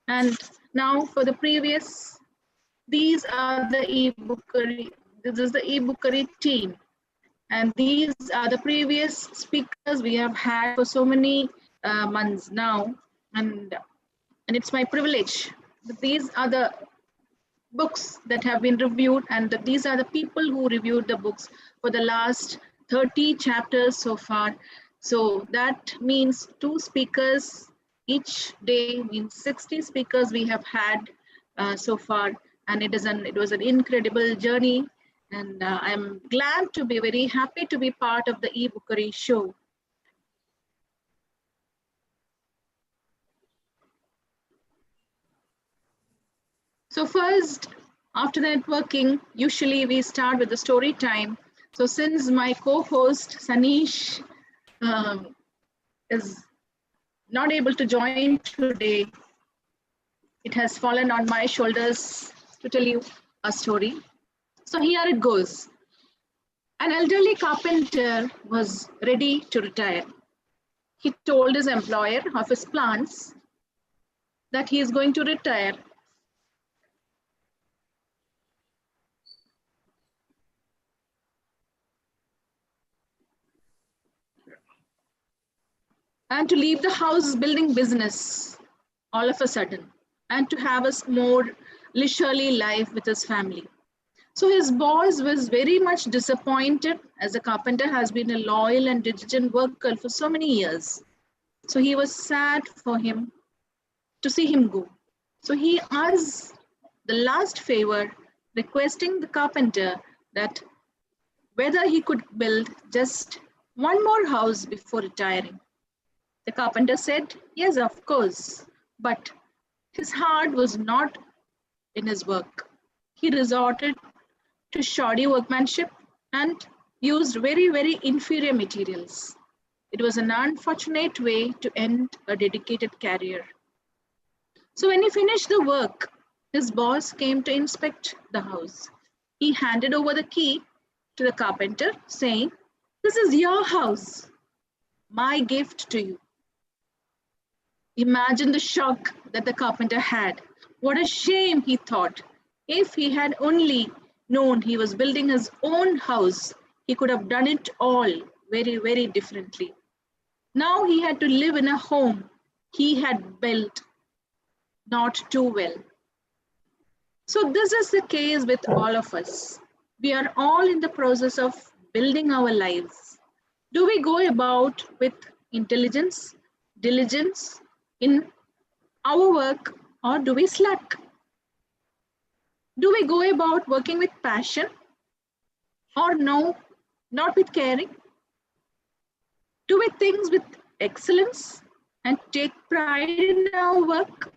And now for the previous, these are the e-bookery, this is the e-bookery team. And these are the previous speakers we have had for so many months now. And it's my privilege. These are the books that have been reviewed, and these are the people who reviewed the books for the last 30 chapters so far. So that means 2 speakers each day, means 60 speakers we have had so far, and it was an incredible journey. And I'm glad to be very happy to be part of the e-bookery show. So first, after the networking, usually we start with the story time. So since my co-host Sanish is not able to join today, it has fallen on my shoulders to tell you a story. So here it goes. An elderly carpenter was ready to retire. He told his employer of his plans that he is going to retire. And to leave the house building business all of a sudden, and to have a more leisurely life with his family. So his boss was very much disappointed, as the carpenter has been a loyal and diligent worker for so many years. So he was sad for him to see him go. So he asked the last favor, requesting the carpenter that whether he could build just one more house before retiring. The carpenter said, yes, of course, but his heart was not in his work. He resorted to shoddy workmanship and used very, very inferior materials. It was an unfortunate way to end a dedicated career. So when he finished the work, his boss came to inspect the house. He handed over the key to the carpenter, saying, this is your house, my gift to you. Imagine the shock that the carpenter had. What a shame, he thought. If he had only known he was building his own house, he could have done it all very, very differently. Now he had to live in a home he had built not too well. So this is the case with all of us. We are all in the process of building our lives. Do we go about with intelligence, diligence in our work, or do we slack? Do we go about working with passion, or no, not with caring? Do we things with excellence and take pride in our work?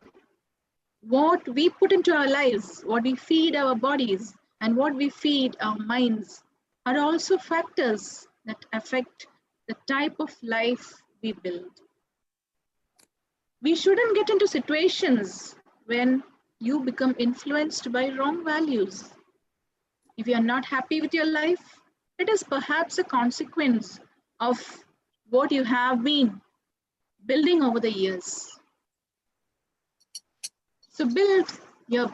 What we put into our lives, what we feed our bodies, and what we feed our minds are also factors that affect the type of life we build. We shouldn't get into situations when you become influenced by wrong values. If you are not happy with your life, it is perhaps a consequence of what you have been building over the years. So build your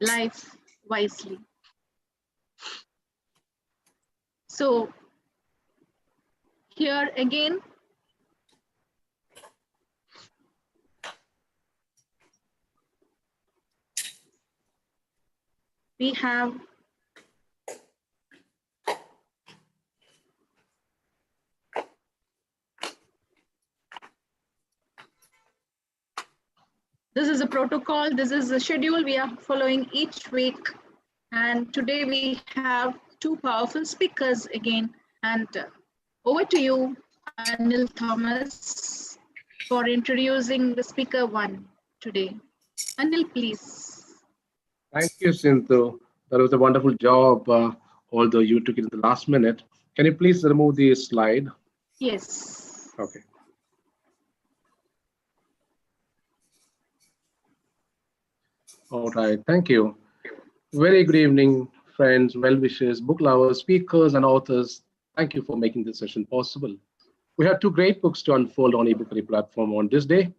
life wisely. So here again, we have this is a protocol, this is a schedule we are following each week. And today we have 2 powerful speakers again. And over to you, Anil Thomas, for introducing the speaker 1 today. Anil, please. Thank you, Sindhu. That was a wonderful job, although you took it in the last minute. Can you please remove the slide? Yes. Okay. All right, thank you. Very good evening, friends, well-wishers, book lovers, speakers, and authors. Thank you for making this session possible. We have 2 great books to unfold on eBookery platform on this day.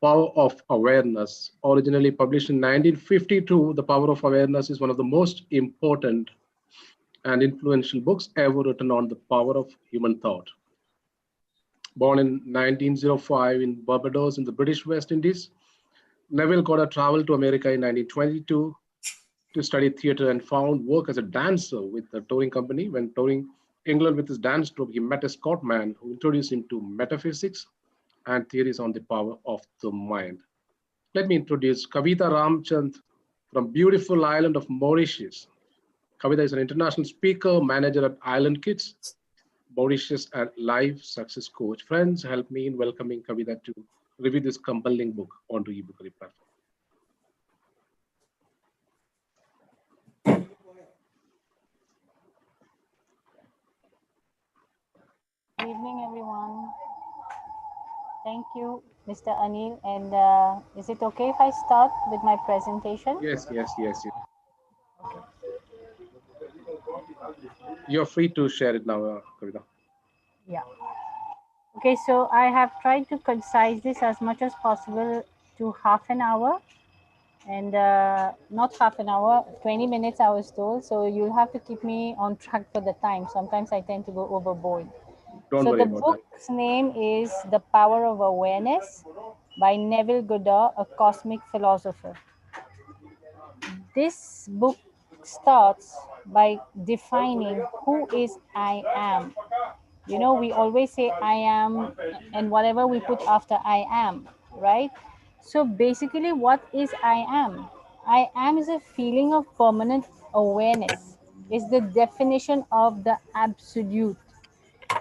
Power of Awareness. Originally published in 1952, The Power of Awareness is one of the most important and influential books ever written on the power of human thought. Born in 1905 in Barbados in the British West Indies, Neville Goddard traveled to America in 1922 to study theater and found work as a dancer with the touring company. When touring England with his dance troupe, he met a Scot man who introduced him to metaphysics and theories on the power of the mind. Let me introduce Kavita Ramchand from beautiful island of Mauritius. Kavita is an international speaker, manager at Island Kids, Mauritius, and life success coach. Friends, help me in welcoming Kavita to review this compelling book onto eBookery platform. Good evening, everyone. Thank you, Mr. Anil. And is it okay if I start with my presentation? Yes. You're free to share it now, Kavita. Yeah. Okay, so I have tried to concise this as much as possible to half an hour, and not half an hour, 20 minutes I was told. So you'll have to keep me on track for the time. Sometimes I tend to go overboard. Don't So worry the about that. book's name is The Power of Awareness by Neville Goddard, a cosmic philosopher. This book starts by defining who is I am. You know, we always say I am and whatever we put after I am, right? So basically, what is I am? I am is a feeling of permanent awareness, is the definition of the absolute.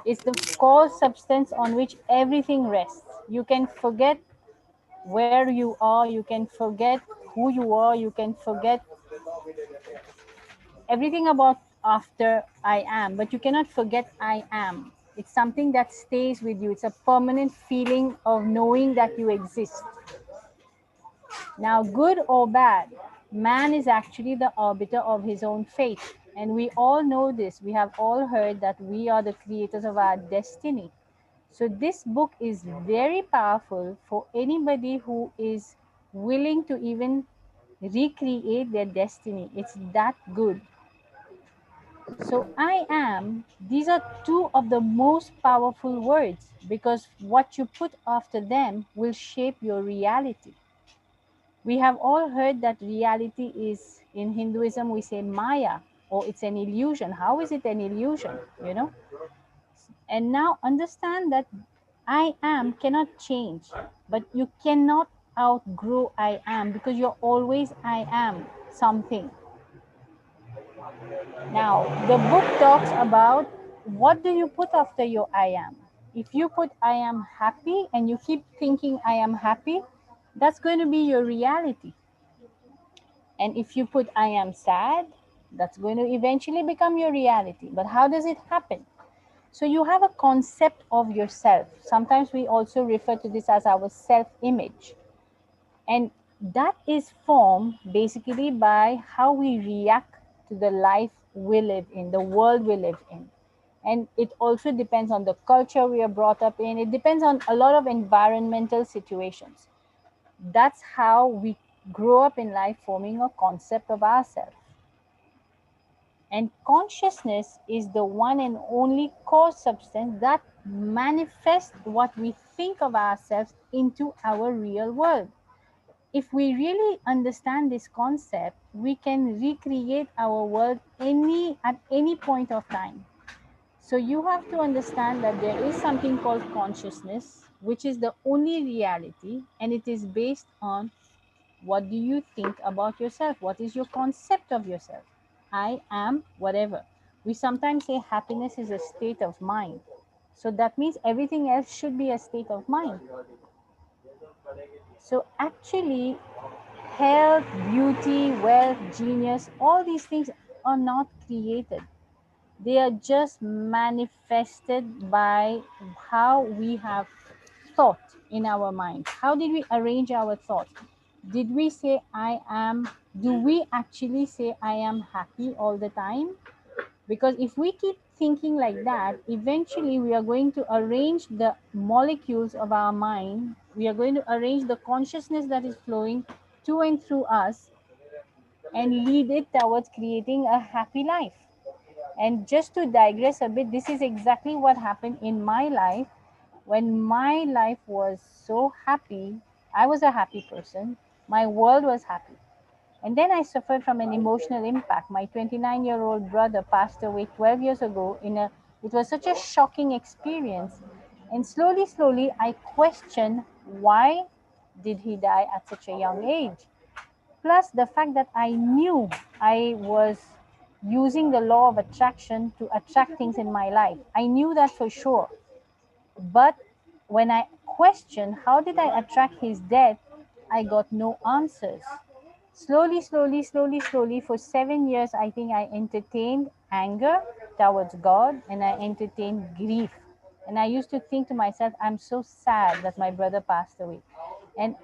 It's the core substance on which everything rests. You can forget where you are, you can forget who you are, you can forget everything about after I am, but you cannot forget I am. It's something that stays with you. It's a permanent feeling of knowing that you exist. Now, good or bad, man is actually the arbiter of his own fate. And we all know this. We have all heard that we are the creators of our destiny. So this book is very powerful for anybody who is willing to even recreate their destiny. It's that good. So I am, these are two of the most powerful words because what you put after them will shape your reality. We have all heard that reality is, in Hinduism, we say Maya, or it's an illusion. How is it an illusion? You know? And now understand that I am cannot change, but you cannot outgrow I am because you're always I am something. Now, the book talks about what do you put after your I am. If you put I am happy and you keep thinking I am happy, that's going to be your reality. And if you put I am sad, that's going to eventually become your reality. But how does it happen? So you have a concept of yourself. Sometimes we also refer to this as our self-image. And that is formed basically by how we react to the life we live in, the world we live in. And it also depends on the culture we are brought up in. It depends on a lot of environmental situations. That's how we grow up in life, forming a concept of ourselves. And consciousness is the one and only core substance that manifests what we think of ourselves into our real world. If we really understand this concept, we can recreate our world at any point of time. So you have to understand that there is something called consciousness, which is the only reality, and it is based on what do you think about yourself? What is your concept of yourself? I am whatever. We sometimes say happiness is a state of mind. So that means everything else should be a state of mind. So actually, health, beauty, wealth, genius, all these things are not created. They are just manifested by how we have thought in our mind. How did we arrange our thoughts? Did we say I am? Do we actually say I am happy all the time? Because if we keep thinking like that, eventually we are going to arrange the molecules of our mind We are going to arrange the consciousness that is flowing to and through us and lead it towards creating a happy life. And just to digress a bit, this is exactly what happened in my life. When my life was so happy, I was a happy person, my world was happy. And then I suffered from an emotional impact. My 29-year-old brother passed away 12 years ago it was such a shocking experience. And slowly, I questioned, why did he die at such a young age? Plus the fact that I knew I was using the law of attraction to attract things in my life. I knew that for sure. But when I questioned how did I attract his death, I got no answers. Slowly, for 7 years, I think I entertained anger towards God and I entertained grief. And I used to think to myself, I'm so sad that my brother passed away. And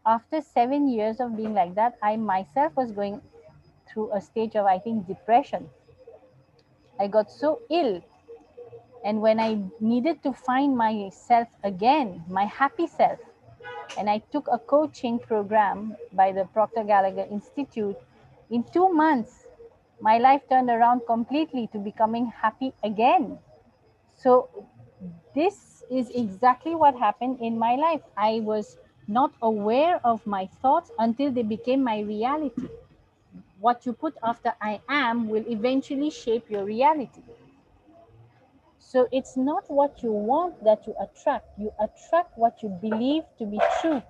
after 7 years of being like that, I myself was going through a stage of, I think, depression. I got so ill. And when I needed to find myself again, my happy self, and I took a coaching program by the Proctor Gallagher Institute, in 2 months, my life turned around completely to becoming happy again. So this is exactly what happened in my life. I was not aware of my thoughts until they became my reality. What you put after I am will eventually shape your reality. So it's not what you want that you attract what you believe to be true.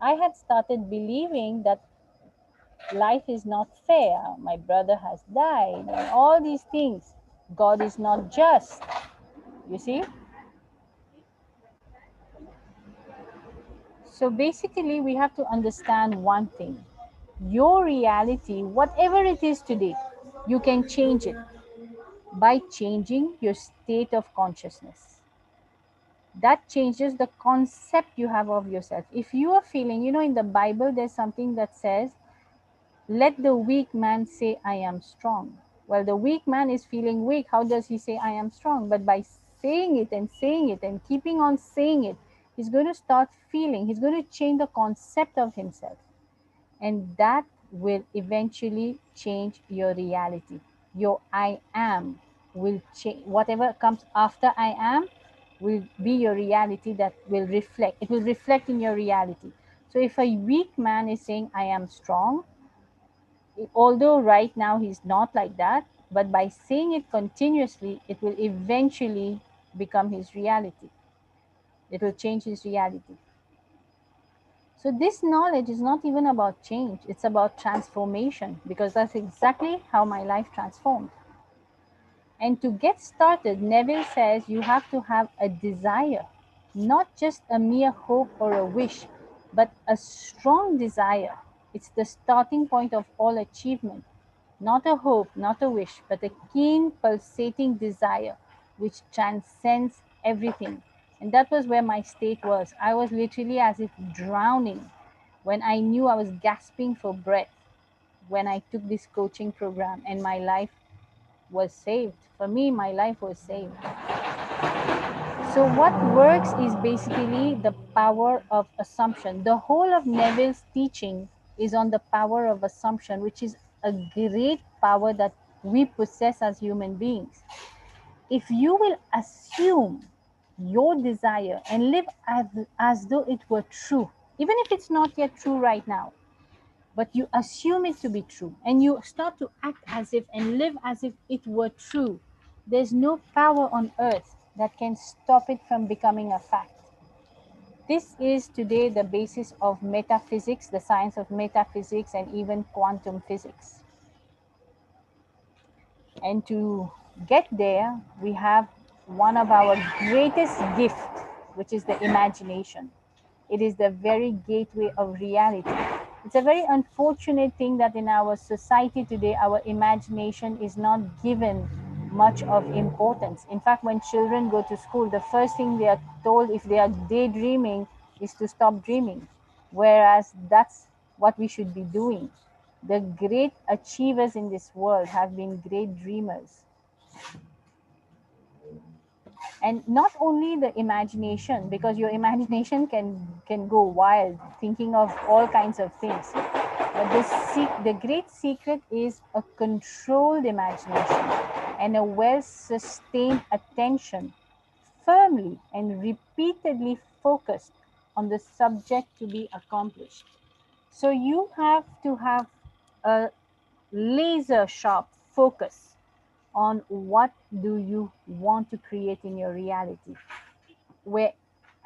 I had started believing that life is not fair, my brother has died, and all these things. God is not just, you see. So basically, we have to understand one thing: your reality, whatever it is today, you can change it by changing your state of consciousness. That changes the concept you have of yourself. If you are feeling, in the Bible, there's something that says, let the weak man say, I am strong. Well, the weak man is feeling weak. How does he say, I am strong? But by saying it and keeping on saying it, he's going to start feeling, he's going to change the concept of himself. And that will eventually change your reality. Your I am will change. Whatever comes after I am will be your reality. That will reflect, it will reflect in your reality. So if a weak man is saying, I am strong, although right now he's not like that, but by saying it continuously, it will eventually become his reality. It will change his reality. So this knowledge is not even about change, it's about transformation, because that's exactly how my life transformed. And to get started, Neville says you have to have a desire, not just a mere hope or a wish, but a strong desire. It's the starting point of all achievement. Not a hope, not a wish, but a keen, pulsating desire which transcends everything. And that was where my state was. I was literally as if drowning when I knew I was gasping for breath when I took this coaching program, and my life was saved. For me, my life was saved. So what works is basically the power of assumption. The whole of Neville's teaching is on the power of assumption, which is a great power that we possess as human beings. If you will assume your desire and live as though it were true, even if it's not yet true right now, but you assume it to be true and you start to act as if and live as if it were true, there's no power on earth that can stop it from becoming a fact. This is today the basis of metaphysics, the science of metaphysics, and even quantum physics. And to get there, we have one of our greatest gifts, which is the imagination. It is the very gateway of reality. It's a very unfortunate thing that in our society today, our imagination is not given much of importance. In fact, when children go to school, the first thing they are told if they are daydreaming is to stop dreaming, whereas that's what we should be doing. The great achievers in this world have been great dreamers. And not only the imagination, because your imagination can go wild thinking of all kinds of things, but the great secret is a controlled imagination and a well sustained attention, firmly and repeatedly focused on the subject to be accomplished. So you have to have a laser sharp focus on what do you want to create in your reality. Where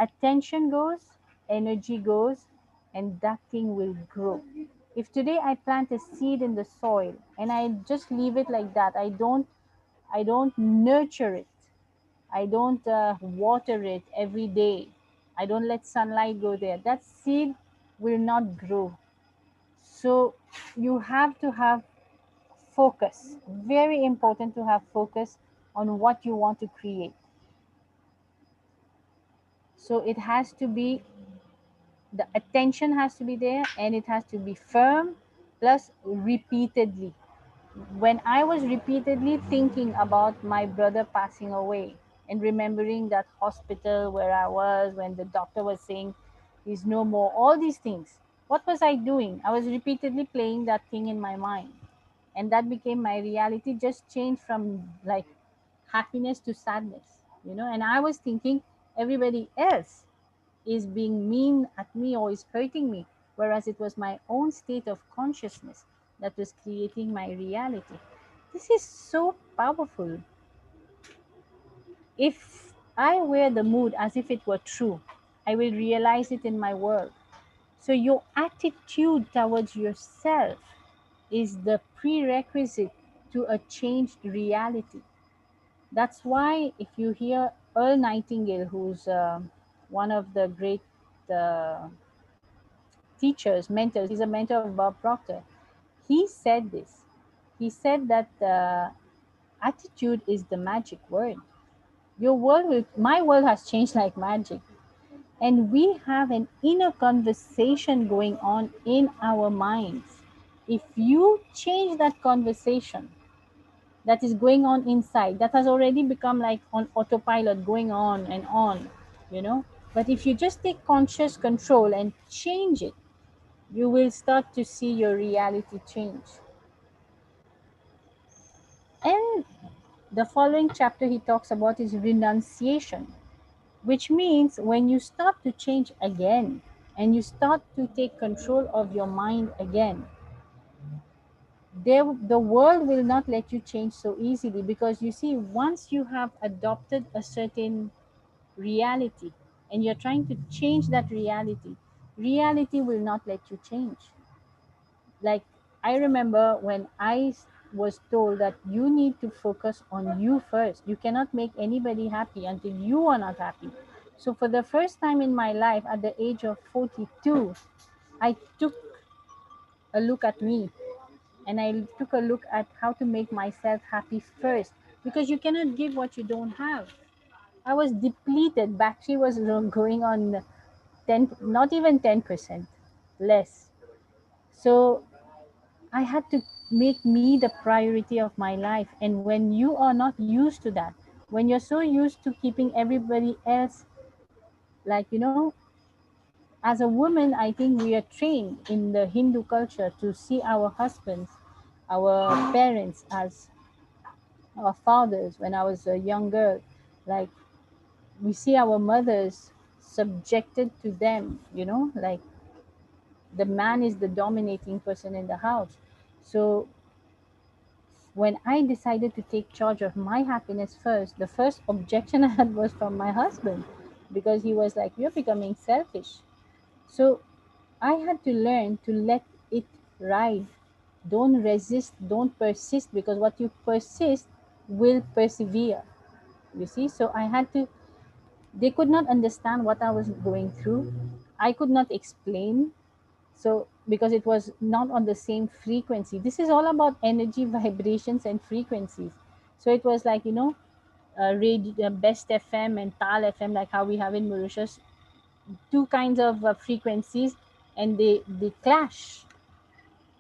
attention goes, energy goes, and that thing will grow. If today I plant a seed in the soil and I just leave it like that, I don't nurture it, I don't water it every day, I don't let sunlight go there, that seed will not grow. So you have to have focus. Very important to have focus on what you want to create. So it has to be, the attention has to be there, and it has to be firm, plus repeatedly. When I was repeatedly thinking about my brother passing away and remembering that hospital where I was when the doctor was saying he's no more, all these things, what was I doing? I was repeatedly playing that thing in my mind, and that became my reality. Just changed from like happiness to sadness, and I was thinking everybody else is being mean at me or is hurting me, whereas it was my own state of consciousness that was creating my reality. This is so powerful. If I wear the mood as if it were true, I will realize it in my world. So, your attitude towards yourself is the prerequisite to a changed reality. That's why, if you hear Earl Nightingale, who's one of the great uh, teachers, mentors, he's a mentor of Bob Proctor. He said this. He said that attitude is the magic word. My world has changed like magic. And we have an inner conversation going on in our minds. If you change that conversation that is going on inside, that has already become like on autopilot, going on and on, you know. But if you just take conscious control and change it, you will start to see your reality change. And the following chapter he talks about is renunciation, which means when you start to change again and you start to take control of your mind again, the world will not let you change so easily, because you see, once you have adopted a certain reality and you're trying to change that reality will not let you change. Like, I remember when was told that you need to focus on you first. You cannot make anybody happy until you are not happy. So for the first time in my life, at the age of 42, I took a look at me, and I took a look at how to make myself happy first, because you cannot give what you don't have. I was depleted. Battery was going on 10, not even 10%, less. So I had to make me the priority of my life. And when you are not used to that, when you're so used to keeping everybody else, like, as a woman, I think we are trained in the Hindu culture to see our husbands, our parents as our fathers. When I was a young girl, like, we see our mothers subjected to them, like the man is the dominating person in the house. So when I decided to take charge of my happiness first, the first objection I had was from my husband, because he was like, "You're becoming selfish." So I had to learn to let it ride. Don't resist, don't persist, because what you persist will persevere. You see? So I had to, they could not understand what I was going through. I could not explain. So because it was not on the same frequency, this is all about energy, vibrations and frequencies. So it was like, radio, best FM and tal FM, like how we have in Mauritius, two kinds of frequencies, and they clash.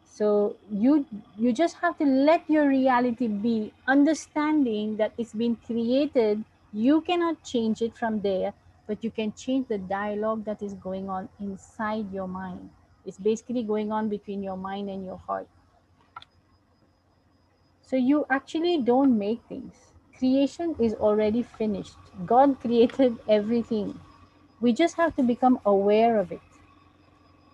So you just have to let your reality be, understanding that it's been created You cannot change it from there, but you can change the dialogue that is going on inside your mind. It's basically going on between your mind and your heart. So you actually don't make things. Creation is already finished. God created everything. We just have to become aware of it.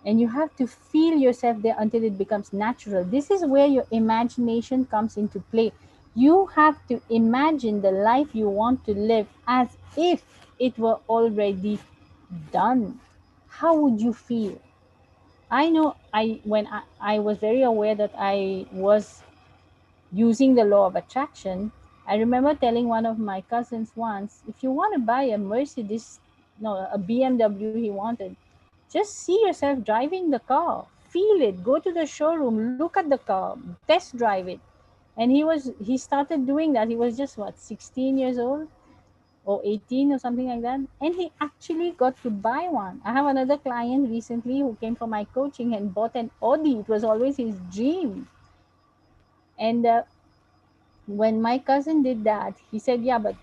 And you have to feel yourself there until it becomes natural. This is where your imagination comes into play. You have to imagine the life you want to live as if it were already done. How would you feel? I know I was very aware that I was using the law of attraction. I remember telling one of my cousins once, if you want to buy a Mercedes, no, a BMW he wanted, just see yourself driving the car, feel it, go to the showroom, look at the car, test drive it. And he started doing that. He was just what, 16 years old or 18 or something like that. And he actually got to buy one. I have another client recently who came for my coaching and bought an Audi. It was always his dream. And when my cousin did that, he said, yeah, but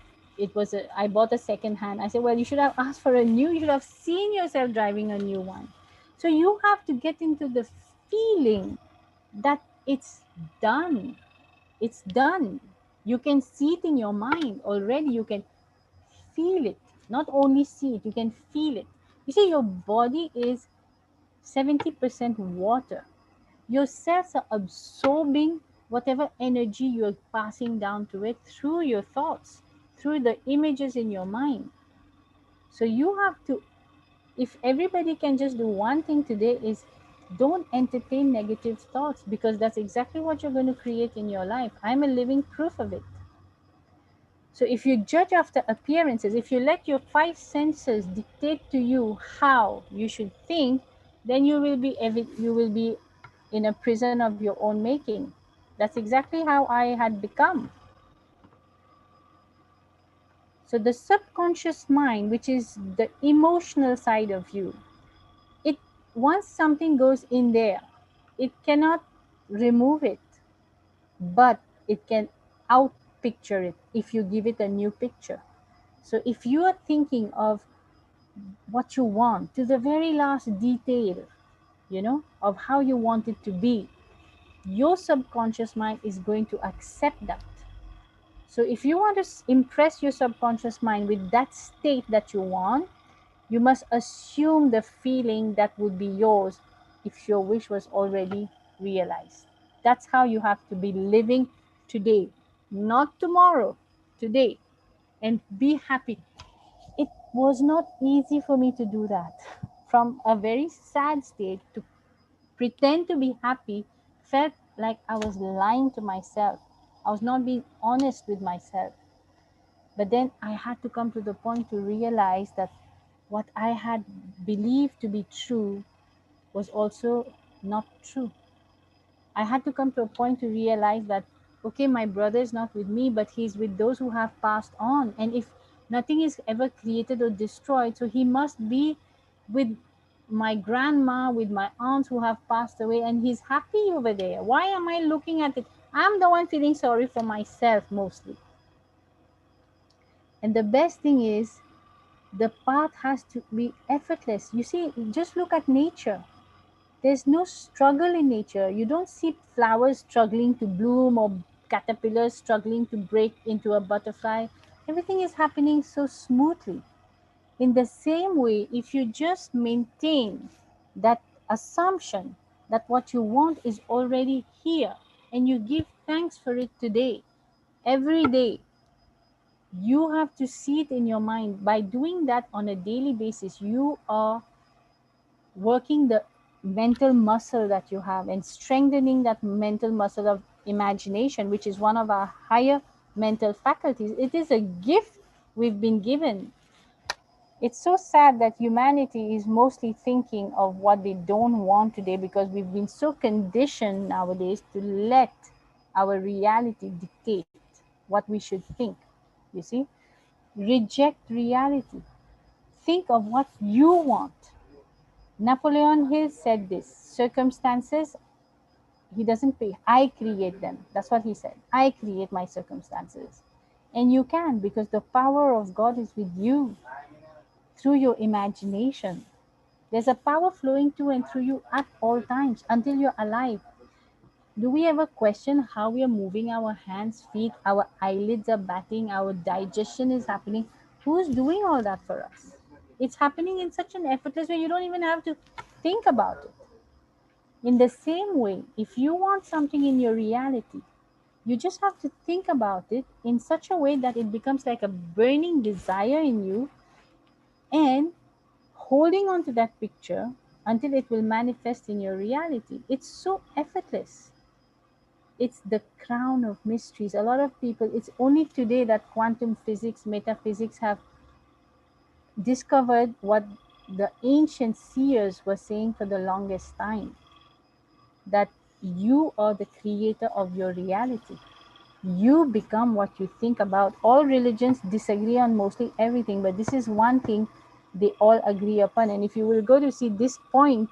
I bought a second hand. I said, well, you should have asked for a new, you should have seen yourself driving a new one. So you have to get into the feeling that it's done. It's done. You can see it in your mind already. You can feel it. Not only see it, you can feel it. You see, your body is 70% water. Your cells are absorbing whatever energy you're passing down to it through your thoughts, through the images in your mind. So you have to, if everybody can just do one thing today, is don't entertain negative thoughts, because that's exactly what you're going to create in your life. I'm a living proof of it. So if you judge after appearances, if you let your five senses dictate to you how you should think, then you will be in a prison of your own making. That's exactly how I had become. So the subconscious mind, which is the emotional side of you, it once something goes in there, it cannot remove it, but it can out picture it if you give it a new picture. So if you are thinking of what you want to the very last detail, of how you want it to be, your subconscious mind is going to accept that. So if you want to impress your subconscious mind with that state that you want, you must assume the feeling that would be yours if your wish was already realized. That's how you have to be living today, not tomorrow, today, and be happy. It was not easy for me to do that. From a very sad state to pretend to be happy felt like I was lying to myself. I was not being honest with myself. But then I had to come to the point to realize that what I had believed to be true was also not true. I had to come to a point to realize that, okay, my brother is not with me, but he's with those who have passed on. And if nothing is ever created or destroyed, so he must be with my grandma, with my aunts who have passed away, and he's happy over there. Why am I looking at it? I'm the one feeling sorry for myself mostly. And the best thing is, the path has to be effortless. You see, just look at nature. There's no struggle in nature. You don't see flowers struggling to bloom or caterpillars struggling to break into a butterfly. Everything is happening so smoothly. In the same way, if you just maintain that assumption that what you want is already here and you give thanks for it today, every day, you have to see it in your mind. By doing that on a daily basis, you are working the mental muscle that you have and strengthening that mental muscle of imagination, which is one of our higher mental faculties. It is a gift we've been given. It's so sad that humanity is mostly thinking of what they don't want today, because we've been so conditioned nowadays to let our reality dictate what we should think. You see, reject reality. Think of what you want. Napoleon Hill said this: circumstances, he doesn't pay, I create them. That's what he said. I create my circumstances. And you can, because the power of God is with you through your imagination. There's a power flowing to and through you at all times until you're alive. Do we ever question how we are moving our hands, feet, our eyelids are batting, our digestion is happening? Who's doing all that for us? It's happening in such an effortless way, you don't even have to think about it. In the same way, if you want something in your reality, you just have to think about it in such a way that it becomes like a burning desire in you, and holding on to that picture until it will manifest in your reality. It's so effortless. It's the crown of mysteries. A lot of people, it's only today that quantum physics, metaphysics have discovered what the ancient seers were saying for the longest time, that you are the creator of your reality. You become what you think about. All religions disagree on mostly everything, but this is one thing they all agree upon. And if you will go to see, this point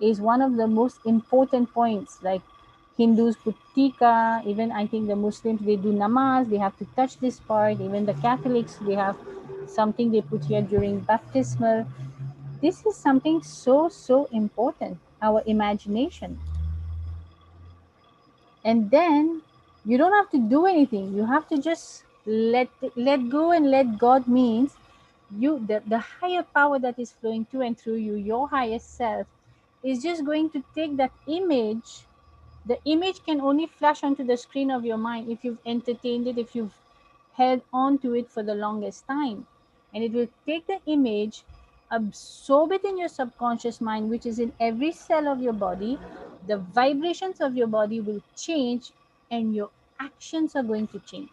is one of the most important points. Like Hindus put tika, even I think the Muslims, they do namaz, they have to touch this part. Even the Catholics, they have something they put here during baptismal. This is something so important, our imagination. And then you don't have to do anything, you have to just let go. And let God means you, the higher power that is flowing to and through you, your highest self, is just going to take that image. The image can only flash onto the screen of your mind if you've entertained it, if you've held on to it for the longest time. And it will take the image, absorb it in your subconscious mind, which is in every cell of your body. The vibrations of your body will change, and your actions are going to change.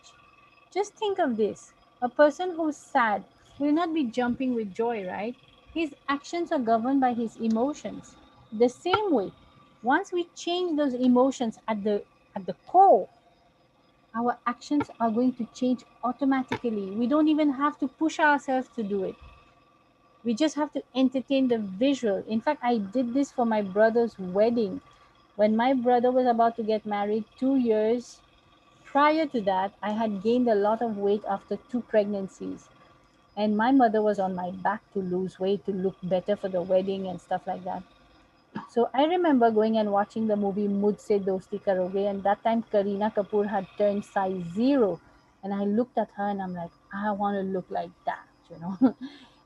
Just think of this. A person who's sad will not be jumping with joy, right? His actions are governed by his emotions. The same way, once we change those emotions at the core, our actions are going to change automatically. We don't even have to push ourselves to do it. We just have to entertain the visual. In fact, I did this for my brother's wedding. When my brother was about to get married, 2 years prior to that, I had gained a lot of weight after 2 pregnancies. And my mother was on my back to lose weight, to look better for the wedding and stuff like that. So I remember going and watching the movie Mujhse Dosti Karoge, and that time Kareena Kapoor had turned size 0. And I looked at her and I'm like, I want to look like that.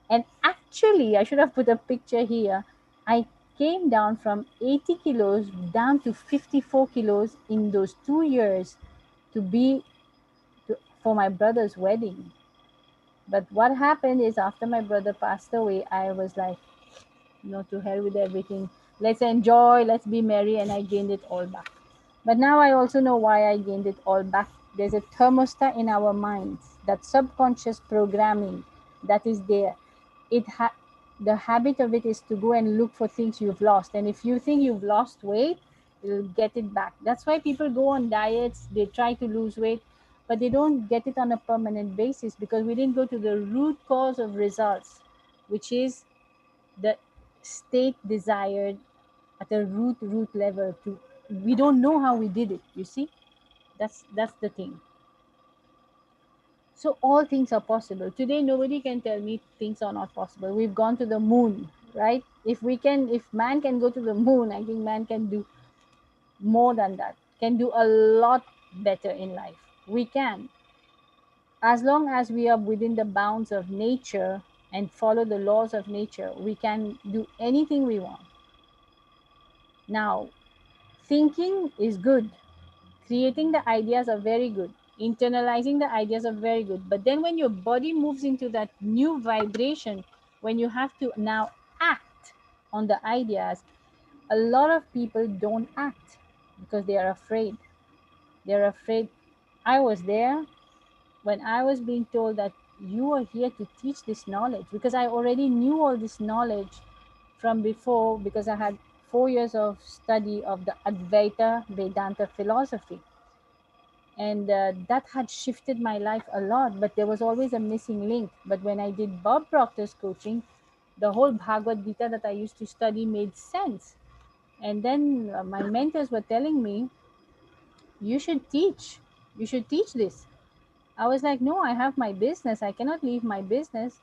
And actually, I should have put a picture here. I came down from 80 kilos down to 54 kilos in those 2 years to be for my brother's wedding. But what happened is, after my brother passed away, I was like, to hell with everything. Let's enjoy, let's be merry. And I gained it all back. But now I also know why I gained it all back. There's a thermostat in our minds, that subconscious programming that is there. The habit of it is to go and look for things you've lost. And if you think you've lost weight, you'll get it back. That's why people go on diets, they try to lose weight, but they don't get it on a permanent basis, because we didn't go to the root cause of results, which is the state desired at a root level. To We don't know how we did it, you see. That's the thing. So all things are possible today. Nobody can tell me things are not possible. We've gone to the moon, right? If man can go to the moon, I think man can do more than that, can do a lot better in life. We can, as long as we are within the bounds of nature and follow the laws of nature, we can do anything we want. Now, thinking is good. Creating the ideas are very good. Internalizing the ideas are very good. But then when your body moves into that new vibration, when you have to now act on the ideas, a lot of people don't act because they are afraid. They're afraid. I was there when I was being told that you are here to teach this knowledge, because I already knew all this knowledge from before, because I had 4 years of study of the Advaita Vedanta philosophy. And that had shifted my life a lot, but there was always a missing link. But when I did Bob Proctor's coaching, the whole Bhagavad Gita that I used to study made sense. And then my mentors were telling me, you should teach this. I was like, no, I have my business. I cannot leave my business.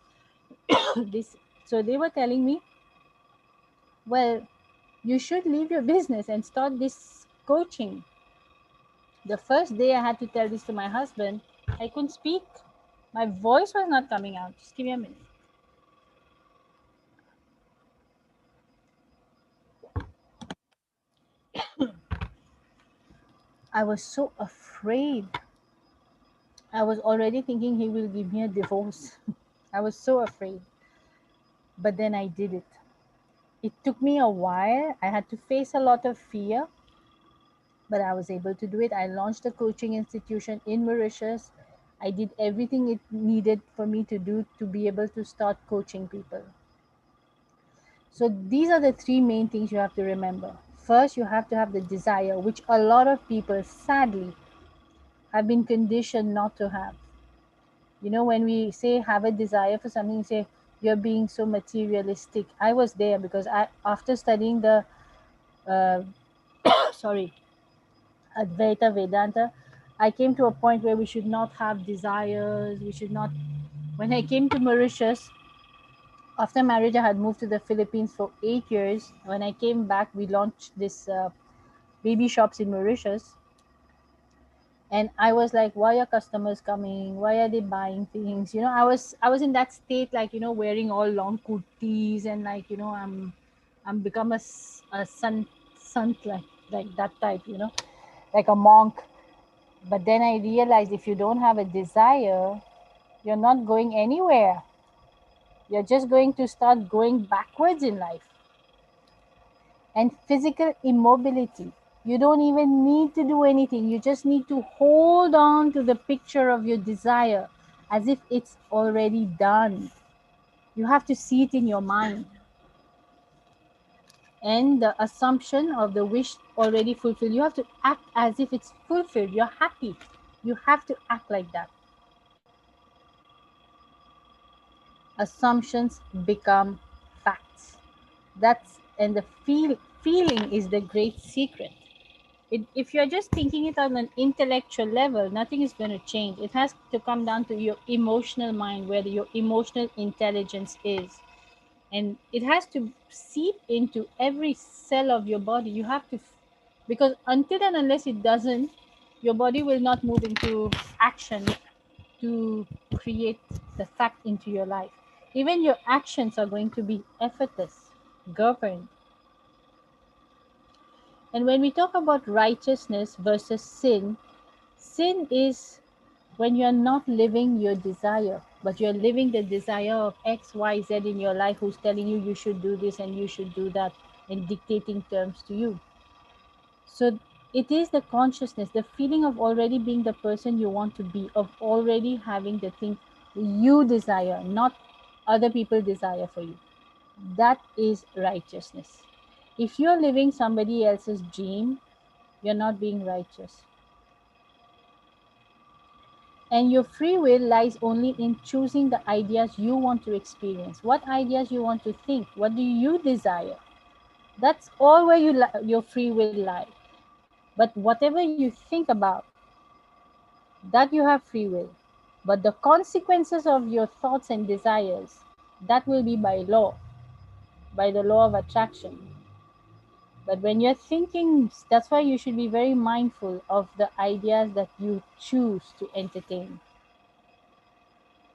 This, so they were telling me, well, you should leave your business and start this coaching. The first day I had to tell this to my husband, I couldn't speak. My voice was not coming out. Just give me a minute. I was so afraid. I was already thinking he will give me a divorce. I was so afraid. But then I did it. It took me a while. I had to face a lot of fear, but I was able to do it. I launched a coaching institution in Mauritius. I did everything it needed for me to do to be able to start coaching people. So these are the three main things you have to remember. First, you have to have the desire, which a lot of people sadly have been conditioned not to have. You know, when we say have a desire for something, say you're being so materialistic. I was there because after studying the uh, sorry, Advaita Vedanta, I came to a point where we should not have desires. We should not. When I came to Mauritius, after marriage, I had moved to the Philippines for 8 years. When I came back, we launched this baby shops in Mauritius. And I was like, why are customers coming? Why are they buying things? You know, I was in that state, like, you know, wearing all long kurtis, and like, you know, I'm become a sant, like that type, you know, like a monk. But then I realized if you don't have a desire, you're not going anywhere. You're just going to start going backwards in life. And physical immobility. You don't even need to do anything. You just need to hold on to the picture of your desire as if it's already done. You have to see it in your mind. And the assumption of the wish already fulfilled. You have to act as if it's fulfilled. You're happy. You have to act like that. Assumptions become facts. That's and the feeling is the great secret. If you're just thinking it on an intellectual level, nothing is going to change. It has to come down to your emotional mind, where your emotional intelligence is. And it has to seep into every cell of your body. You have to, because until and unless it doesn't, your body will not move into action to create the fact into your life. Even your actions are going to be effortless, governed. And when we talk about righteousness versus sin, sin is when you're not living your desire, but you're living the desire of X, Y, Z in your life, who's telling you you should do this and you should do that, and dictating terms to you. So it is the consciousness, the feeling of already being the person you want to be, of already having the thing you desire, not other people desire for you. That is righteousness. If you're living somebody else's dream, you're not being righteous. And your free will lies only in choosing the ideas you want to experience. What ideas you want to think? What do you desire? That's all where your free will lies. But whatever you think about, that you have free will. But the consequences of your thoughts and desires, that will be by law, by the law of attraction. But when you're thinking, that's why you should be very mindful of the ideas that you choose to entertain.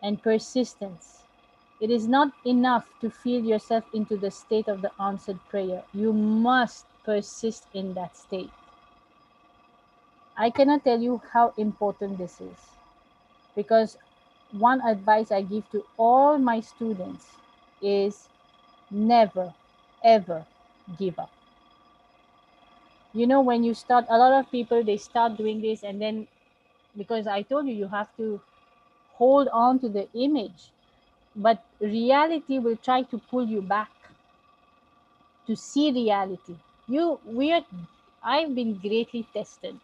And persistence. It is not enough to feel yourself into the state of the answered prayer. You must persist in that state. I cannot tell you how important this is, because one advice I give to all my students is never, ever give up. You know, when you start, a lot of people, they start doing this, and then, because I told you, you have to hold on to the image, but reality will try to pull you back to see reality. I've been greatly tested.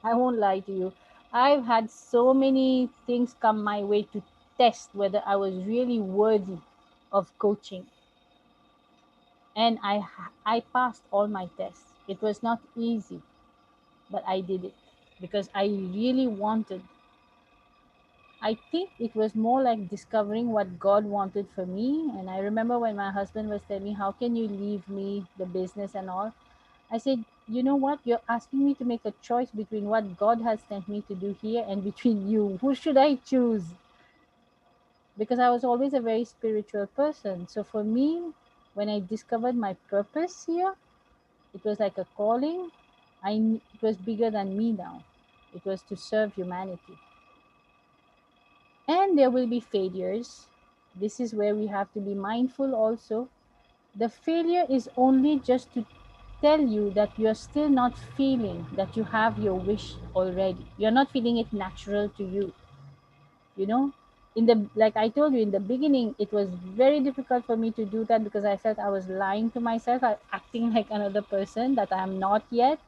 I won't lie to you. I've had so many things come my way to test whether I was really worthy of coaching. And I passed all my tests. It was not easy, but I did it because I really wanted I think it was more like discovering what God wanted for me. And I remember when my husband was telling me, how can you leave me the business and all? I said, you know what? You're asking me to make a choice between what God has sent me to do here and between you. Who should I choose? Because I was always a very spiritual person. So for me, when I discovered my purpose here, it was like a calling. It was bigger than me now. It was to serve humanity. And there will be failures. This is where we have to be mindful also. The failure is only just to tell you that you're still not feeling that you have your wish already. You're not feeling it natural to you. You know, in the, like I told you in the beginning, it was very difficult for me to do that because I felt I was lying to myself, acting like another person that I am not yet.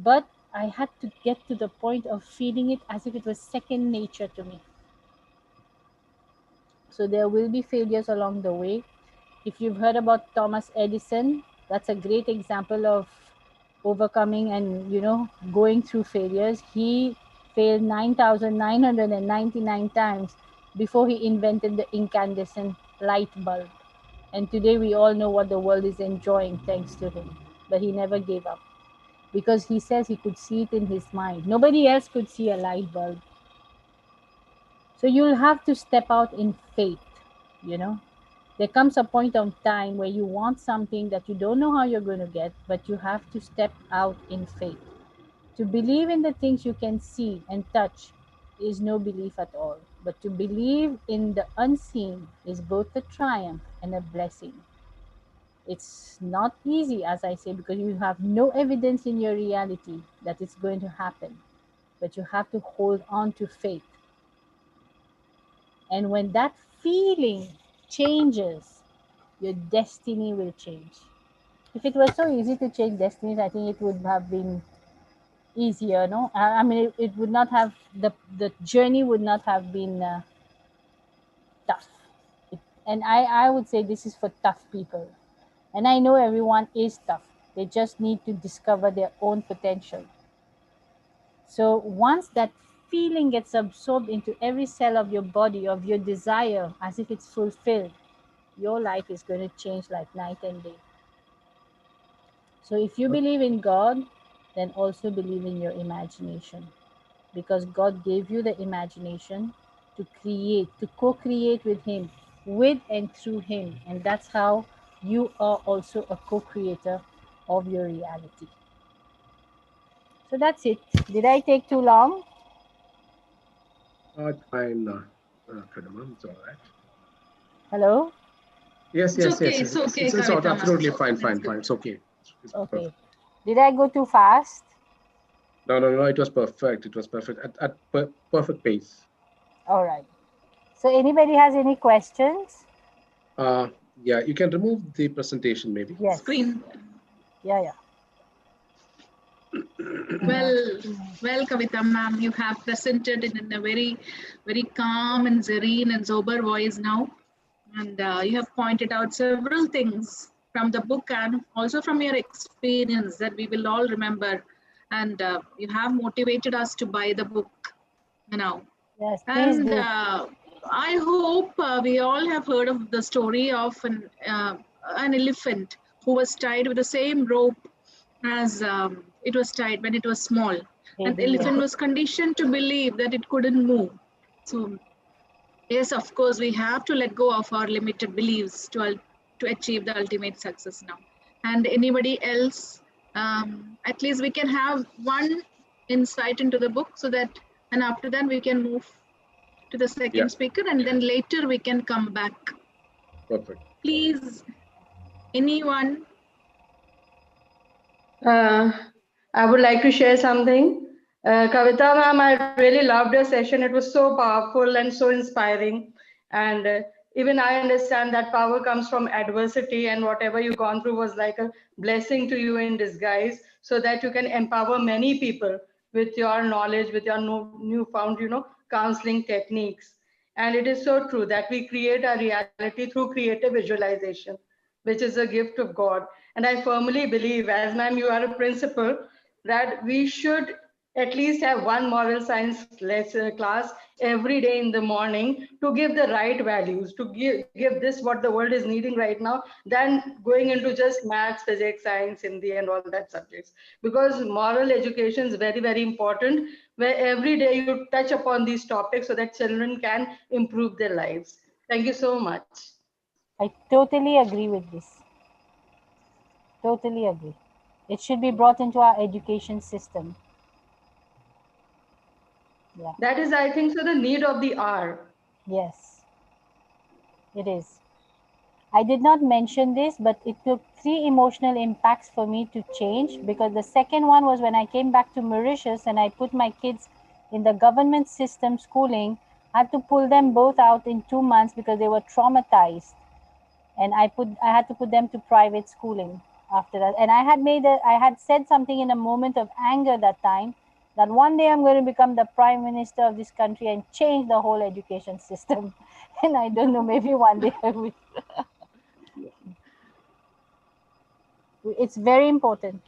But I had to get to the point of feeling it as if it was second nature to me. So there will be failures along the way. If you've heard about Thomas Edison, that's a great example of overcoming and, going through failures. He failed 9,999 times before he invented the incandescent light bulb. And today we all know what the world is enjoying thanks to him. But he never gave up because he says he could see it in his mind. Nobody else could see a light bulb. So you'll have to step out in faith, you know. There comes a point of time where you want something that you don't know how you're going to get, but you have to step out in faith. To believe in the things you can see and touch is no belief at all. But to believe in the unseen is both a triumph and a blessing. It's not easy, as I say, because you have no evidence in your reality that it's going to happen. But you have to hold on to faith. And when that feeling changes, your destiny will change. If it was so easy to change destinies, I think it would have been easier, no? I mean, it would not have, the journey would not have been tough. And I would say this is for tough people. And I know everyone is tough. They just need to discover their own potential. So once that feeling gets absorbed into every cell of your body, of your desire, as if it's fulfilled, your life is going to change like night and day. So if you believe in God, then also believe in your imagination, because God gave you the imagination to create, to co-create with Him, with and through Him. And that's how you are also a co-creator of your reality. So that's it. Did I take too long? It's fine, Kadama. It's all right. Hello? Yes, It's yes, okay. yes. It's okay, It's Kavita ma'am. absolutely fine, That's fine, good. fine. It's okay. It's Okay. perfect. Did I go too fast? No, no, no. It was perfect. It was perfect at perfect pace. All right. So anybody has any questions? Uh, yeah, you can remove the presentation maybe. Yes. Screen. Yeah, yeah. Well, well, Kavita ma'am, you have presented it in a very, very calm and serene and sober voice now. And you have pointed out several things from the book and also from your experience that we will all remember. And you have motivated us to buy the book now. Yes, please And do. I hope we all have heard of the story of an elephant who was tied with the same rope as it was tied when it was small. And the Baby, elephant yeah. was conditioned to believe that it couldn't move. So, yes, of course, we have to let go of our limited beliefs to achieve the ultimate success now. And anybody else, at least we can have one insight into the book so that, and after that, we can move to the Yeah, second speaker and then later we can come back. perfect. Please, anyone? Uh, I would like to share something. Kavita ma'am, I really loved your session. It was so powerful and so inspiring. And even I understand that power comes from adversity, and whatever you've gone through was like a blessing to you in disguise, so that you can empower many people with your knowledge, with your newfound, counseling techniques. And it is so true that we create our reality through creative visualization, which is a gift of God. And I firmly believe, as ma'am, you are a principal, that we should at least have one moral science class every day in the morning to give the right values, to give this what the world is needing right now, than going into just maths, physics, science, Hindi, and all that subjects. Because moral education is very, very important, where every day you touch upon these topics so that children can improve their lives. Thank you so much. I totally agree with this. Totally agree. It should be brought into our education system. Yeah. That is, I think, so the need of the hour. Yes, it is. I did not mention this, but it took 3 emotional impacts for me to change, because the second one was when I came back to Mauritius and I put my kids in the government system schooling. I had to pull them both out in 2 months because they were traumatized, and I had to put them to private schooling after that. And I had said something in a moment of anger that time, that one day I'm going to become the prime minister of this country and change the whole education system. And I don't know, maybe one day I will. It's very important.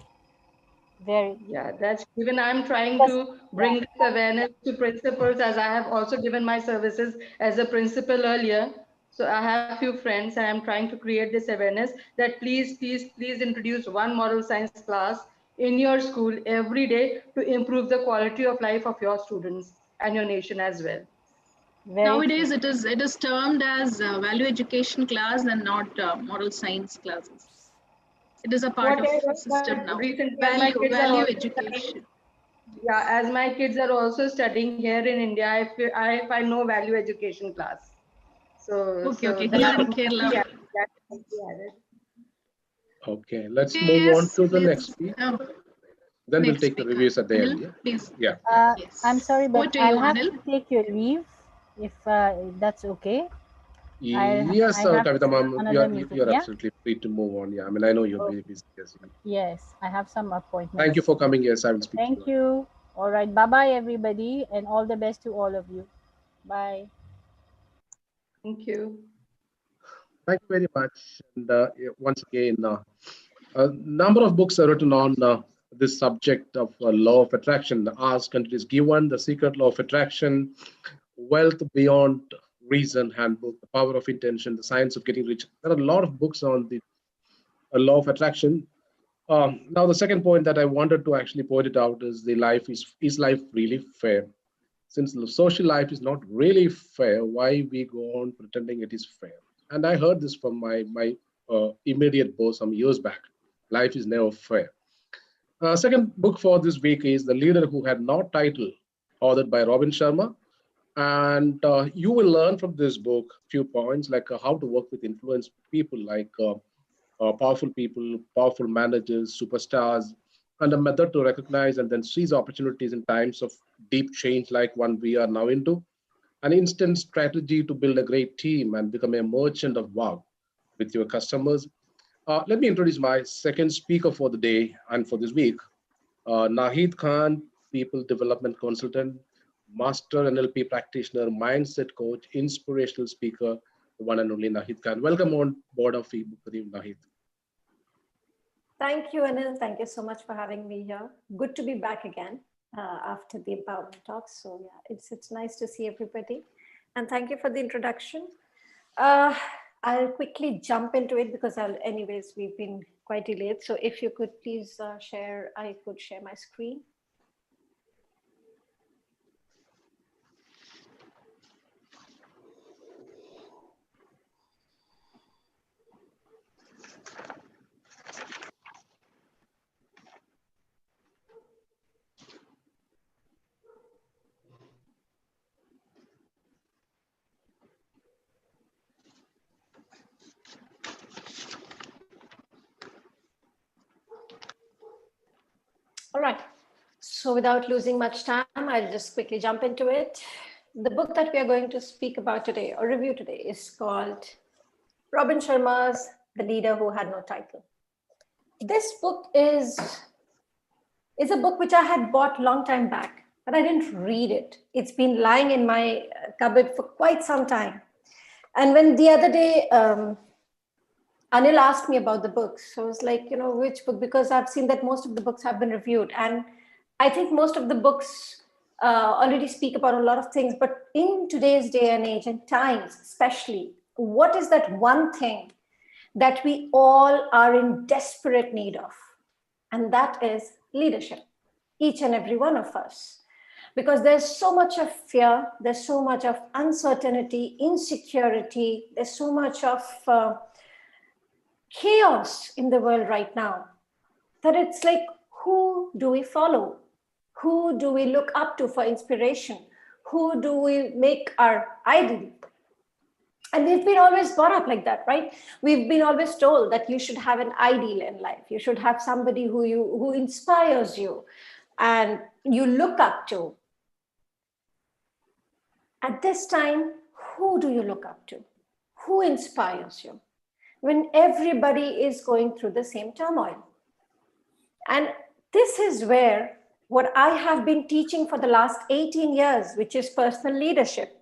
Very. Yeah, that's even I'm trying to bring this awareness to principals, as I have also given my services as a principal earlier. So I have few friends and I'm trying to create this awareness that please, please, please introduce one moral science class in your school every day to improve the quality of life of your students and your nation as well. Very Nowadays, true. it is termed as value education class and not moral science classes. It is a part of Whatever, the but system now. recently as my kids are Value also studying, education. yeah, as my kids are also studying here in India, I find no value education class. Okay, So okay. Here that in might be Kerala. added. That might be added. Okay, let's Okay, move on yes, to the next please. speak. Then we'll Next take the speaker. reviews at the end. Anil, Yeah. please. Yeah. I'm Yes. sorry, Over but to you, I'll have Anil. to take your leave if that's okay. Yes, I have Kavita ma'am, another meeting. you're Yeah. absolutely free to move on. Yeah, I mean, I know you're Oh, very busy. Yes. yes, I have some Thank you appointments. for coming. Yes, I will speak to Thank you. you. All right. Bye bye, everybody, and all the best to all of you. Bye. Thank you. Thank you very much. And yeah, once again, a number of books are written on this subject of law of attraction. Ask and it is given, The Secret Law of Attraction, Wealth Beyond Reason Handbook, The Power of Intention, The Science of Getting Rich. There are a lot of books on the law of attraction. Now, the second point that I wanted to actually point it out is the life is life really fair? Since the social life is not really fair, why we go on pretending it is fair? And I heard this from my immediate boss some years back. Life is never fair. Second book for this week is The Leader Who Had No Title, authored by Robin Sharma. And you will learn from this book few points like how to work with influence people, like powerful people, powerful managers, superstars, and a method to recognize and then seize opportunities in times of deep change like one we are now into. An instant strategy to build a great team and become a merchant of wow with your customers. Let me introduce my second speaker for the day and for this week. Nahid Khan, people development consultant, master NLP practitioner, mindset coach, inspirational speaker, the one and only Nahid Khan. Welcome on board of Bookery, Nahid. Thank you, Anil. Thank you so much for having me here. Good to be back again after the empowerment talks. So yeah, it's nice to see everybody. And thank you for the introduction. I'll quickly jump into it because anyways, we've been quite delayed. So if you could please share, I could share my screen. All right. So without losing much time, I'll just quickly jump into it. The book that we are going to speak about today or review today is called Robin Sharma's The Leader Who Had No Title. This book is a book which I had bought long time back, but I didn't read it. It's been lying in my cupboard for quite some time. And when the other day, Anil asked me about the books. So I was like, which book? Because I've seen that most of the books have been reviewed. And I think most of the books already speak about a lot of things, but in today's day and age and times, especially, what is that one thing that we all are in desperate need of? And that is leadership, each and every one of us. Because there's so much of fear, there's so much of uncertainty, insecurity, there's so much of chaos in the world right now, that it's like, who do we follow? Who do we look up to for inspiration? Who do we make our idol? And we've been always brought up like that, right? We've been always told that you should have an ideal in life. You should have somebody who inspires you and you look up to. At this time, who do you look up to? Who inspires you? When everybody is going through the same turmoil. And this is where what I have been teaching for the last 18 years, which is personal leadership.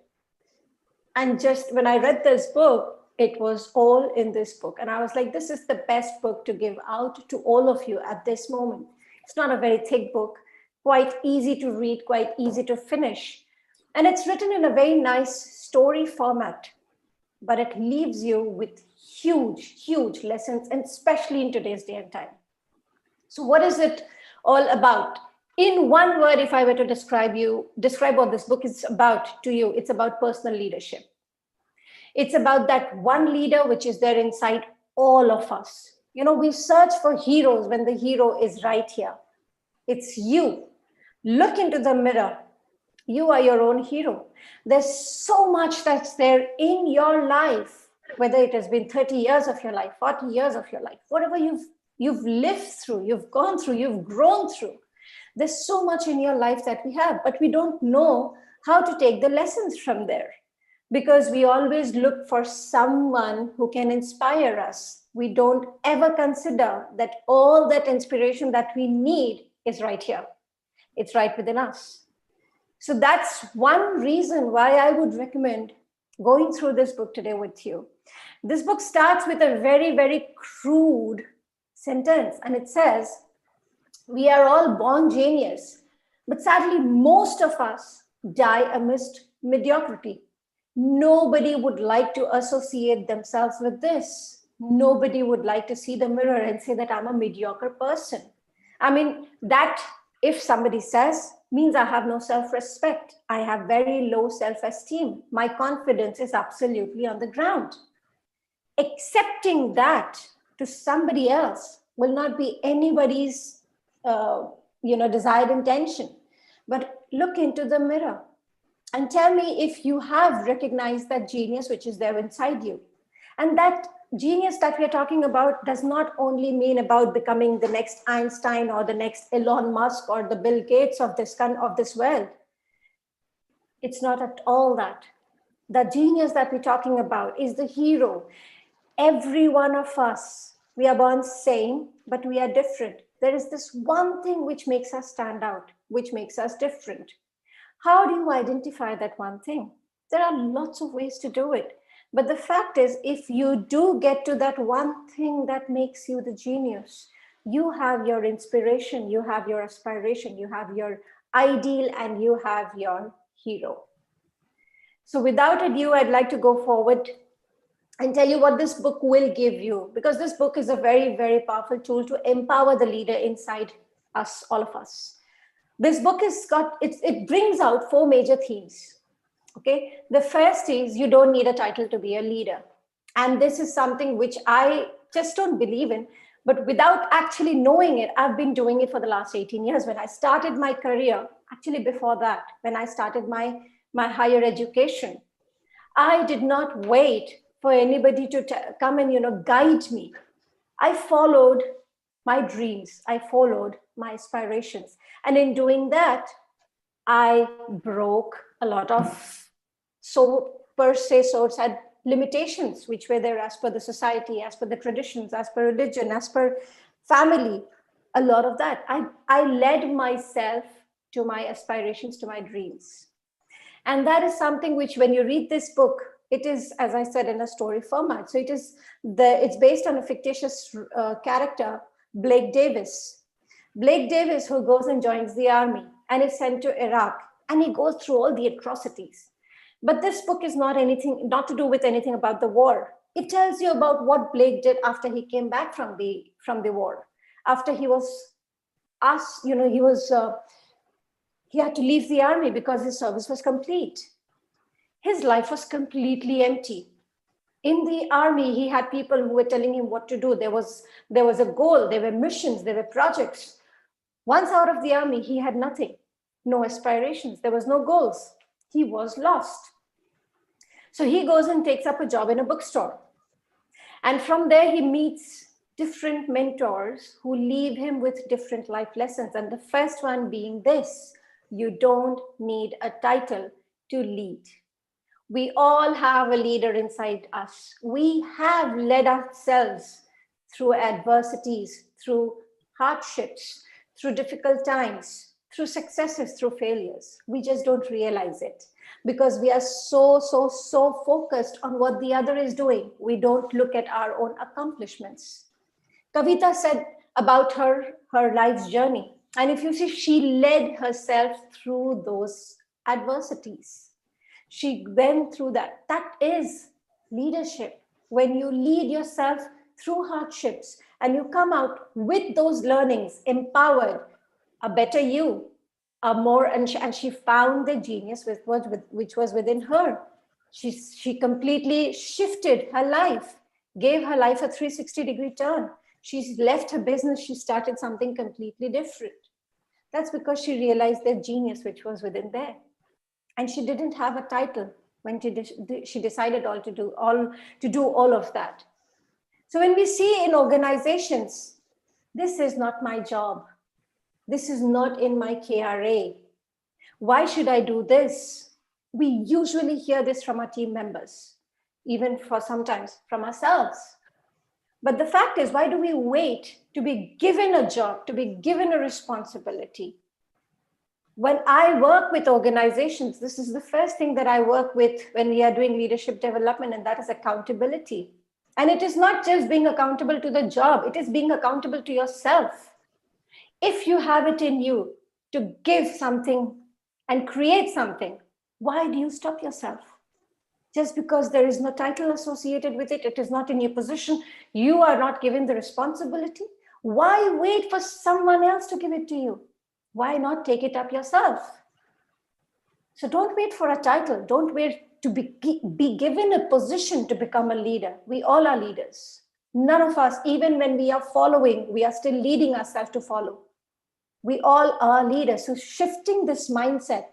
And just when I read this book, it was all in this book. And I was like, this is the best book to give out to all of you at this moment. It's not a very thick book, quite easy to read, quite easy to finish. And it's written in a very nice story format, but it leaves you with huge, huge lessons, and especially in today's day and time. So what is it all about? In one word, if I were to describe what this book is about to you, it's about personal leadership. It's about that one leader which is there inside all of us. You know, we search for heroes when the hero is right here. It's you. Look into the mirror. You are your own hero. There's so much that's there in your life, whether it has been 30 years of your life, 40 years of your life, whatever you've lived through, you've gone through, you've grown through. There's so much in your life that we have, but we don't know how to take the lessons from there, because we always look for someone who can inspire us. We don't ever consider that all that inspiration that we need is right here. It's right within us. So that's one reason why I would recommend going through this book today with you. This book starts with a very, very crude sentence, and it says, we are all born genius, but sadly, most of us die amidst mediocrity. Nobody would like to associate themselves with this. Nobody would like to see the mirror and say that I'm a mediocre person. I mean, that if somebody says, means I have no self-respect. I have very low self-esteem. My confidence is absolutely on the ground. Accepting that to somebody else will not be anybody's desired intention. But look into the mirror and tell me if you have recognized that genius which is there inside you. And that genius that we're talking about does not only mean about becoming the next Einstein or the next Elon Musk or the Bill Gates of this world. It's not at all that. The genius that we're talking about is the hero. Every one of us, we are born same, but we are different. There is this one thing which makes us stand out, which makes us different. How do you identify that one thing? There are lots of ways to do it. But the fact is, if you do get to that one thing that makes you the genius, you have your inspiration, you have your aspiration, you have your ideal, and you have your hero. So without ado, I'd like to go forward and tell you what this book will give you, because this book is a very, very powerful tool to empower the leader inside us, all of us. This book it brings out 4 major themes. Okay, the first is you don't need a title to be a leader. And this is something which I just don't believe in, but without actually knowing it, I've been doing it for the last 18 years. When I started my career, actually before that, when I started my higher education, I did not wait for anybody to come and, guide me. I followed my dreams. I followed my aspirations. And in doing that, I broke a lot of swords had limitations which were there as per the society, as per the traditions, as per religion, as per family. A lot of that. I led myself to my aspirations, to my dreams. And that is something which, when you read this book, it is, as I said, in a story format. So it's based on a fictitious character, Blake Davis. Blake Davis, who goes and joins the army and is sent to Iraq, and he goes through all the atrocities. But this book is not to do with anything about the war. It tells you about what Blake did after he came back from the war, after he was asked, he had to leave the army because his service was complete. His life was completely empty. In the army, he had people who were telling him what to do. There was a goal, there were missions, there were projects. Once out of the army, he had nothing, no aspirations, there was no goals. He was lost. So he goes and takes up a job in a bookstore. And from there, he meets different mentors who leave him with different life lessons. And the first one being this: you don't need a title to lead. We all have a leader inside us. We have led ourselves through adversities, through hardships, through difficult times, through successes, through failures. We just don't realize it because we are so focused on what the other is doing. We don't look at our own accomplishments. Kavita said about her life's journey. And if you see, she led herself through those adversities. She went through that. That is leadership. When you lead yourself through hardships and you come out with those learnings, empowered, a better you, and she found the genius which was within her. She completely shifted her life, gave her life a 360-degree turn. She left her business, she started something completely different. That's because she realized the genius which was within there. And she didn't have a title when she decided to do all of that. So when we see in organizations, this is not my job. This is not in my KRA. Why should I do this? We usually hear this from our team members, even sometimes from ourselves. But the fact is, why do we wait to be given a job, to be given a responsibility? When I work with organizations, this is the first thing that I work with when we are doing leadership development, and that is accountability. And it is not just being accountable to the job, it is being accountable to yourself. If you have it in you to give something and create something, why do you stop yourself? Just because there is no title associated with it, it is not in your position, you are not given the responsibility. Why wait for someone else to give it to you? Why not take it up yourself? So don't wait for a title. Don't wait to be given a position to become a leader. We all are leaders. None of us, even when we are following, we are still leading ourselves to follow. We all are leaders. So shifting this mindset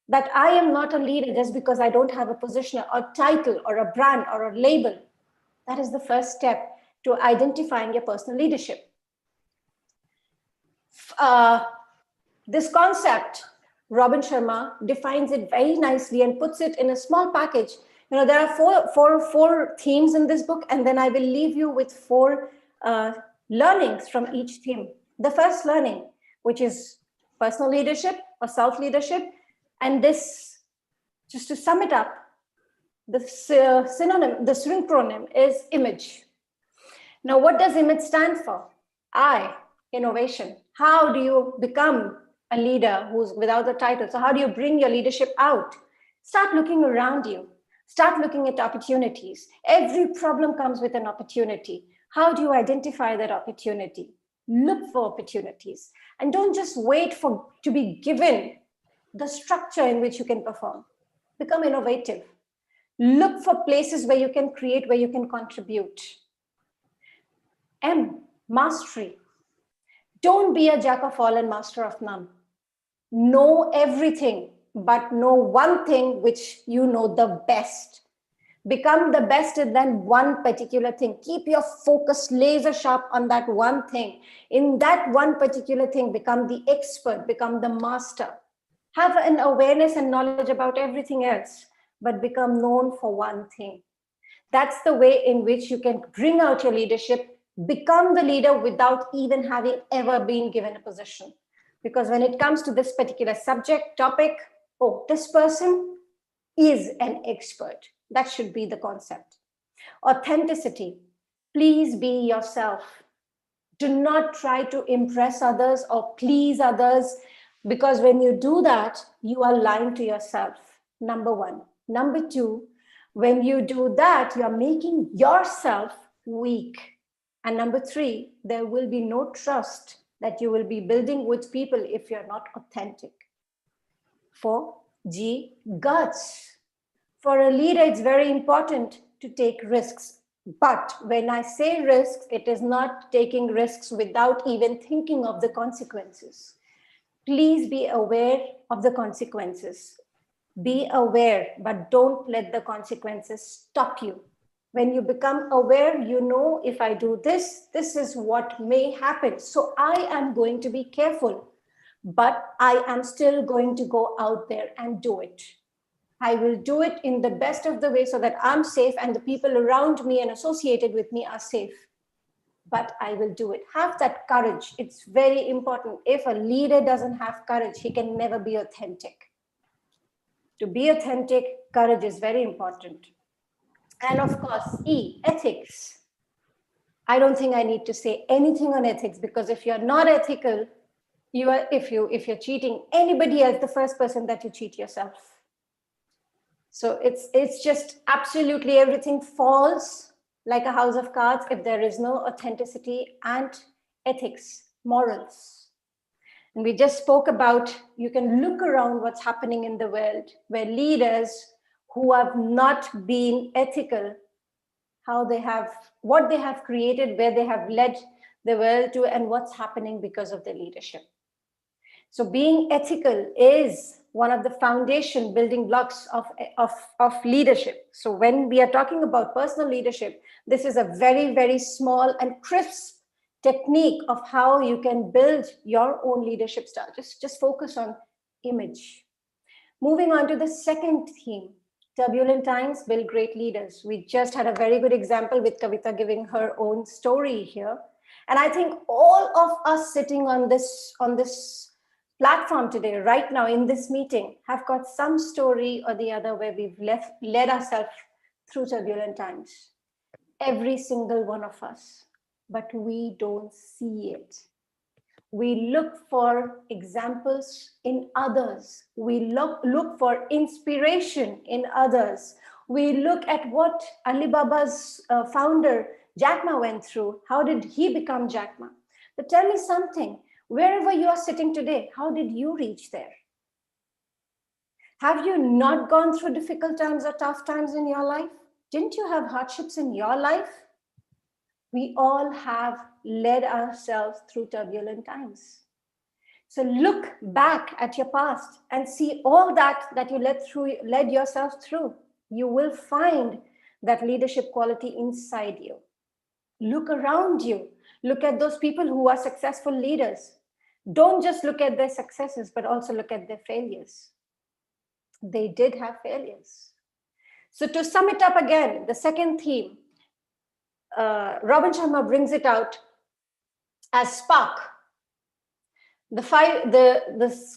that I am not a leader just because I don't have a position or title or a brand or a label, that is the first step to identifying your personal leadership. This concept, Robin Sharma defines it very nicely and puts it in a small package. There are four themes in this book, and then I will leave you with 4 learnings from each theme. The first learning, which is personal leadership or self-leadership, and this, just to sum it up, the synonym is image. Now, what does image stand for? I, innovation. How do you become a leader who's without the title? So how do you bring your leadership out? Start looking around you. Start looking at opportunities. Every problem comes with an opportunity. How do you identify that opportunity? Look for opportunities. And don't just wait to be given the structure in which you can perform. Become innovative. Look for places where you can create, where you can contribute. M, mastery. Don't be a jack of all and master of none. Know everything, but know one thing which you know the best. Become the best in that one particular thing. Keep your focus laser sharp on that one thing. In that one particular thing, become the expert, become the master. Have an awareness and knowledge about everything else, but become known for one thing. That's the way in which you can bring out your leadership, become the leader without even having ever been given a position. Because when it comes to this particular subject, topic, oh, this person is an expert. That should be the concept. Authenticity. Please be yourself. Do not try to impress others or please others, because when you do that, you are lying to yourself, number one. Number two, when you do that, you're making yourself weak. And number three, there will be no trust that you will be building with people if you're not authentic. 4, G, guts. For a leader, it's very important to take risks. But when I say risks, it is not taking risks without even thinking of the consequences. Please be aware of the consequences. Be aware, but don't let the consequences stop you. When you become aware, you know, if I do this, this is what may happen. So I am going to be careful, but I am still going to go out there and do it. I will do it in the best of the way so that I'm safe and the people around me and associated with me are safe. But I will do it. Have that courage. It's very important. If a leader doesn't have courage, he can never be authentic. To be authentic, courage is very important. And of course, E, ethics. I don't think I need to say anything on ethics, because if you're not ethical, if you're cheating anybody else, the first person that you cheat yourself. So it's just absolutely everything falls like a house of cards if there is no authenticity and ethics, morals. And we just spoke about, you can look around what's happening in the world where leaders who have not been ethical, what they have created, where they have led the world to, and what's happening because of their leadership. So being ethical is one of the foundation building blocks of leadership. So when we are talking about personal leadership, this is a very, very small and crisp technique of how you can build your own leadership style. Just focus on image. Moving on to the second theme, turbulent times build great leaders. We just had a very good example with Kavita giving her own story here. And I think all of us sitting on this platform today, right now in this meeting, have got some story or the other where we've led ourselves through turbulent times. Every single one of us, but we don't see it. We look for examples in others. We look for inspiration in others. We look at what Alibaba's founder, Jack Ma, went through. How did he become Jack Ma? But tell me something. Wherever you are sitting today, how did you reach there? Have you not gone through difficult times or tough times in your life? Didn't you have hardships in your life? We all have led ourselves through turbulent times. So look back at your past and see all that you led yourself through. You will find that leadership quality inside you. Look around you. Look at those people who are successful leaders. Don't just look at their successes, but also look at their failures. They did have failures. So to sum it up again, the second theme, Robin Sharma brings it out as spark. The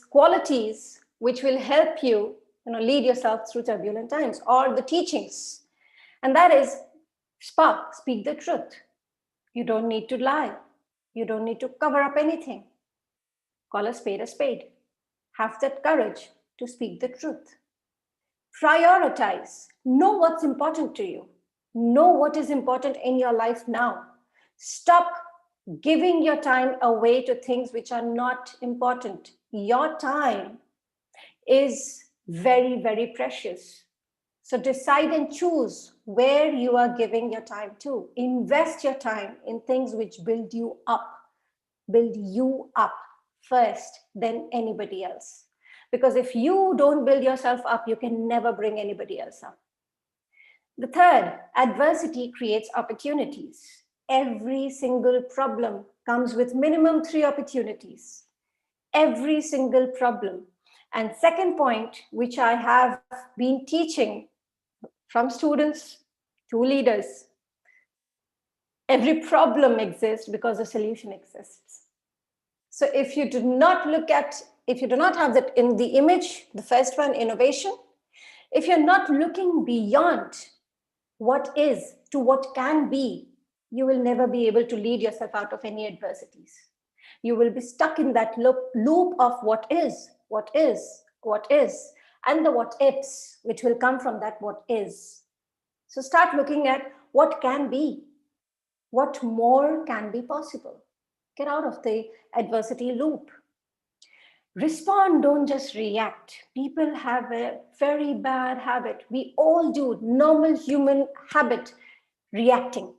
qualities which will help you, lead yourself through turbulent times, or the teachings. And that is spark, speak the truth. You don't need to lie. You don't need to cover up anything. Call a spade a spade. Have that courage to speak the truth. Prioritize. Know what's important to you. Know what is important in your life now. Stop giving your time away to things which are not important. Your time is very, very precious. So decide and choose where you are giving your time to. Invest your time in things which build you up. Build you up first, then anybody else. Because if you don't build yourself up, you can never bring anybody else up. The third, adversity creates opportunities. Every single problem comes with minimum 3 opportunities. Every single problem. And second point, which I have been teaching from students to leaders, every problem exists because a solution exists. So if you do not have that in the image, the first one, innovation, if you're not looking beyond what is to what can be, you will never be able to lead yourself out of any adversities. You will be stuck in that loop of what is, and the what ifs, which will come from that what is. So start looking at what can be, what more can be possible. Get out of the adversity loop. Respond, don't just react. People have a very bad habit. We all do, normal human habit, reacting.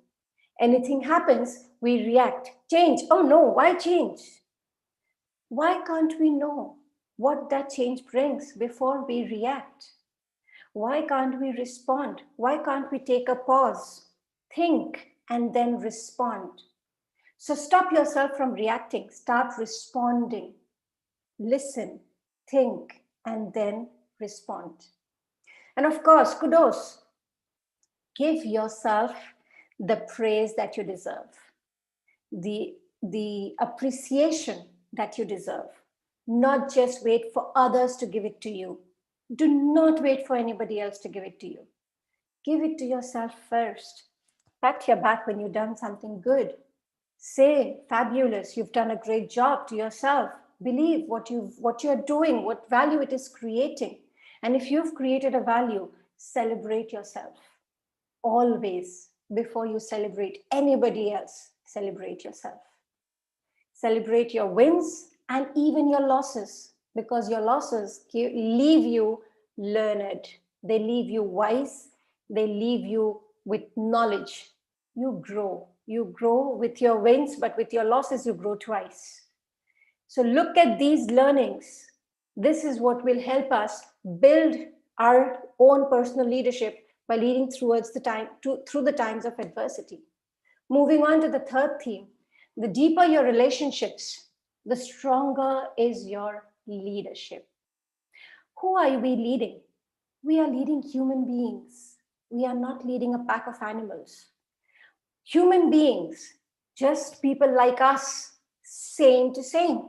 Anything happens, we react. Change, oh no, why change? Why can't we know what that change brings before we react? Why can't we respond? Why can't we take a pause, think, and then respond? So stop yourself from reacting, start responding. Listen, think, and then respond. And of course, kudos. Give yourself the praise that you deserve, the appreciation that you deserve. Not just wait for others to give it to you. Do not wait for anybody else to give it to you. Give it to yourself first. Pat your back when you've done something good. Say, fabulous, you've done a great job to yourself. Believe what you're doing, what value it is creating. And if you've created a value, celebrate yourself. Always, before you celebrate anybody else, celebrate yourself. Celebrate your wins and even your losses, because your losses leave you learned. They leave you wise. They leave you with knowledge. You grow. You grow with your wins, but with your losses, you grow twice. So look at these learnings. This is what will help us build our own personal leadership by leading through the times of adversity. Moving on to the third theme, the deeper your relationships, the stronger is your leadership. Who are we leading? We are leading human beings. We are not leading a pack of animals. Human beings, just people like us, same to same.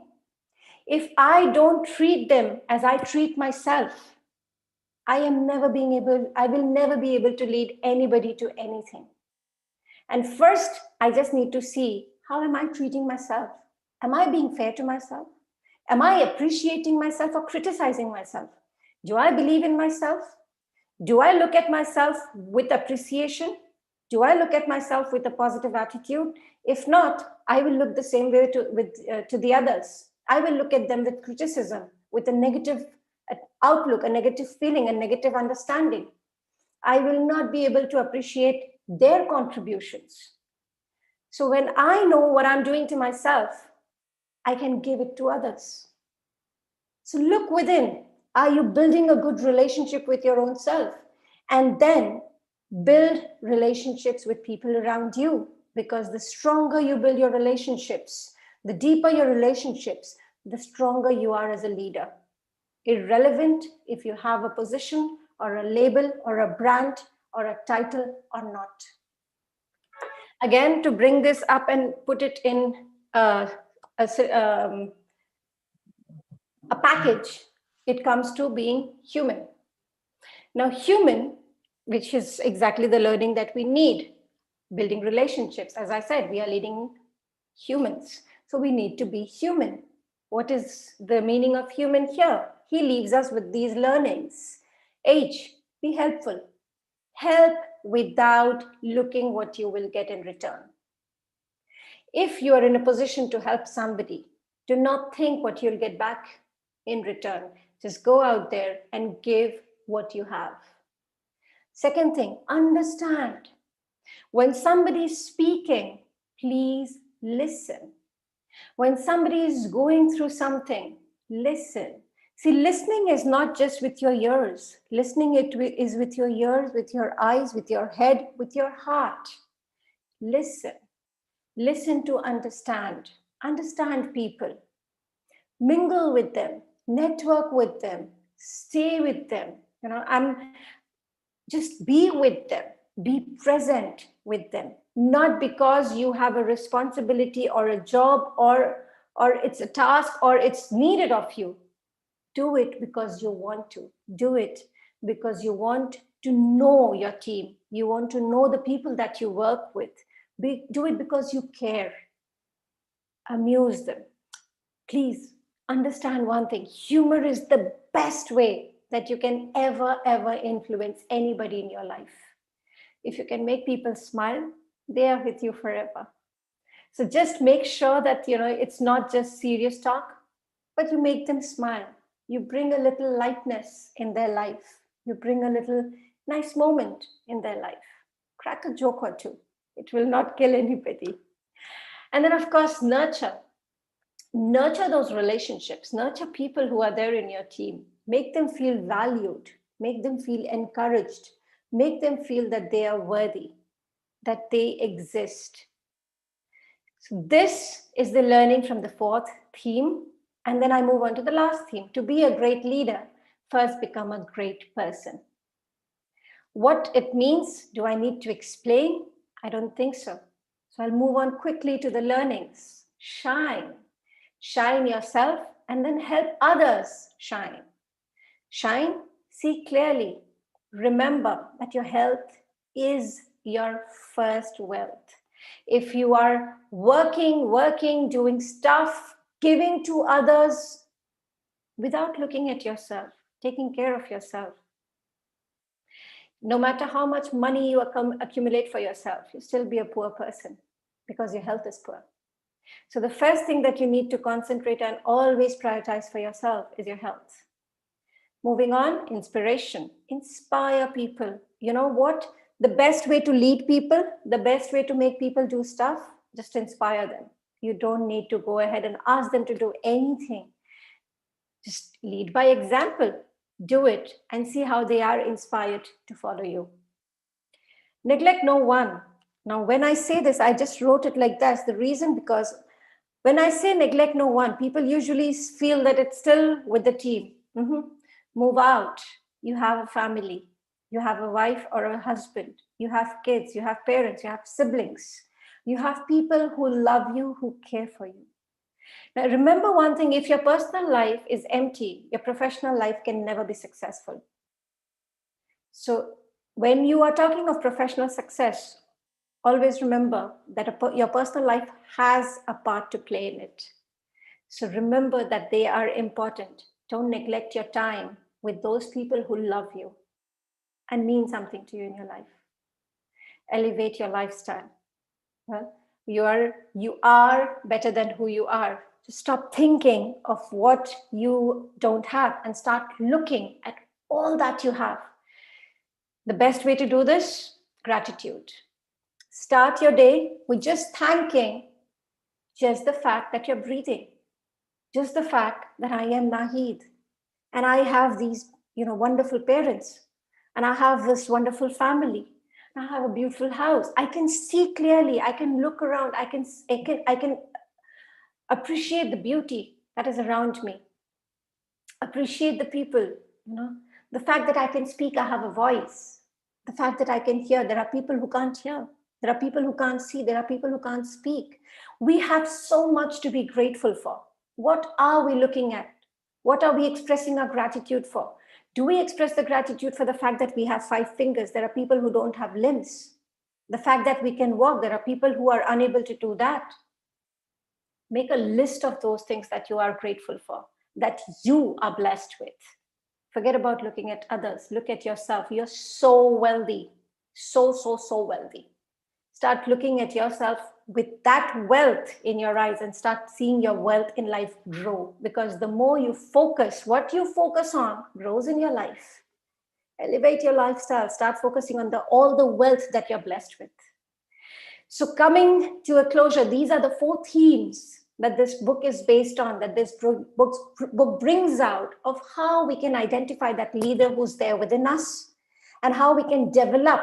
If I don't treat them as I treat myself, I will never be able to lead anybody to anything. And first, I just need to see, how am I treating myself? Am I being fair to myself? Am I appreciating myself or criticizing myself? Do I believe in myself? Do I look at myself with appreciation? Do I look at myself with a positive attitude? If not, I will look the same way to the others. I will look at them with criticism, with a negative outlook, a negative feeling, a negative understanding. I will not be able to appreciate their contributions. So when I know what I'm doing to myself, I can give it to others. So look within. Are you building a good relationship with your own self? And then build relationships with people around you, because the stronger you build your relationships, the deeper your relationships, the stronger you are as a leader. Irrelevant if you have a position or a label or a brand or a title or not. Again, to bring this up and put it in a package, it comes to being human. Now, human, which is exactly the learning that we need, building relationships. As I said, we are leading humans. So we need to be human. What is the meaning of human here? He leaves us with these learnings. H, be helpful. Help without looking what you will get in return. If you are in a position to help somebody, do not think what you'll get back in return. Just go out there and give what you have. Second thing, understand. When somebody is speaking, please listen. When somebody is going through something, listen. See, listening is not just with your ears. Listening is with your ears, with your eyes, with your head, with your heart. Listen. Listen to understand. Understand people. Mingle with them. Network with them. Stay with them. Just be with them. Be present with them. Not because you have a responsibility or a job or it's a task or it's needed of you. Do it because you want to. Do it because you want to know your team. You want to know the people that you work with. Do it because you care. Amuse them. Please understand one thing. Humor is the best way that you can ever influence anybody in your life. If you can make people smile, they are with you forever. So just make sure that, it's not just serious talk, but you make them smile. You bring a little lightness in their life. You bring a little nice moment in their life. Crack a joke or two. It will not kill anybody. And then, of course, nurture. Nurture those relationships. Nurture people who are there in your team. Make them feel valued. Make them feel encouraged. Make them feel that they are worthy, that they exist. So this is the learning from the fourth theme. And then I move on to the last theme. To be a great leader, first become a great person. What it means, do I need to explain? I don't think so. So I'll move on quickly to the learnings. Shine. Shine yourself and then help others shine. Shine, see clearly. Remember that your health is your first wealth. If you are working, doing stuff, giving to others without looking at yourself, taking care of yourself, no matter how much money you accumulate for yourself, you'll still be a poor person because your health is poor. So the first thing that you need to concentrate on, always prioritize for yourself, is your health. Moving on, inspiration. Inspire people. You know what? The best way to lead people, the best way to make people do stuff, just inspire them. You don't need to go ahead and ask them to do anything. Just lead by example. Do it and see how they are inspired to follow you. Neglect no one. Now, when I say this, I just wrote it like this. The reason, because when I say neglect no one, people usually feel that it's still with the team. Move out. You have a family. You have a wife or a husband. You have kids. You have parents. You have siblings. You have people who love you, who care for you. Now, remember one thing, if your personal life is empty, your professional life can never be successful. So when you are talking of professional success, always remember that your personal life has a part to play in it. So remember that they are important. Don't neglect your time with those people who love you and mean something to you in your life. Elevate your lifestyle. Well, you are better than who you are. So stop thinking of what you don't have and start looking at all that you have. The best way to do this, gratitude. Start your day with just thanking just the fact that you're breathing, just the fact that I am Nahid and I have these, wonderful parents, and I have this wonderful family. I have a beautiful house. I can see clearly. I can look around. I can appreciate the beauty that is around me. Appreciate the people, the fact that I can speak, I have a voice. The fact that I can hear, there are people who can't hear. There are people who can't see. There are people who can't speak. We have so much to be grateful for. What are we looking at? What are we expressing our gratitude for? Do we express the gratitude for the fact that we have 5 fingers? There are people who don't have limbs. The fact that we can walk, there are people who are unable to do that. Make a list of those things that you are grateful for, that you are blessed with. Forget about looking at others. Look at yourself. You're so wealthy. So wealthy. Start looking at yourself with that wealth in your eyes and start seeing your wealth in life grow. Because the more you focus, what you focus on grows in your life. Elevate your lifestyle. Start focusing on all the wealth that you're blessed with. So coming to a closure, these are the 4 themes that this book is based on, that this book brings out, of how we can identify that leader who's there within us and how we can develop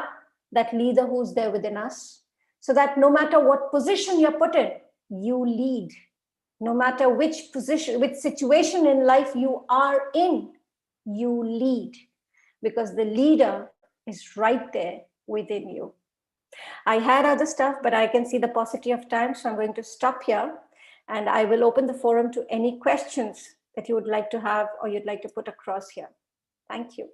that leader who's there within us, so that no matter what position you're put in, you lead. No matter which position, which situation in life you are in, you lead, because the leader is right there within you. I had other stuff, but I can see the paucity of time, so I'm going to stop here, and I will open the forum to any questions that you would like to have or you'd like to put across here. Thank you.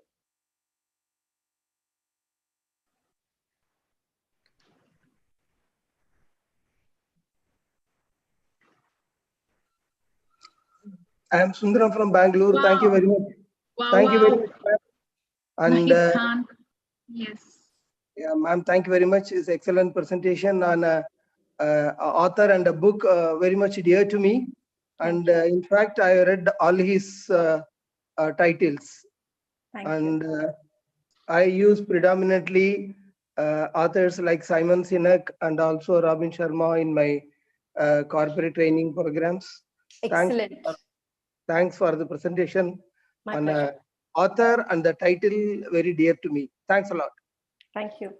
I am Sundaram from Bangalore. Wow. Thank you very much. Wow, Thank you very wow. much, ma'am. And Nahid Khan. Yes. yeah, ma'am, thank you very much. It's excellent presentation on author and a book very much dear to me. And in fact, I read all his titles. Thank And you. I use predominantly authors like Simon Sinek and also Robin Sharma in my corporate training programs. Excellent. Thanks for the presentation. My And pleasure. author and the title very dear to me. Thanks a lot. Thank you.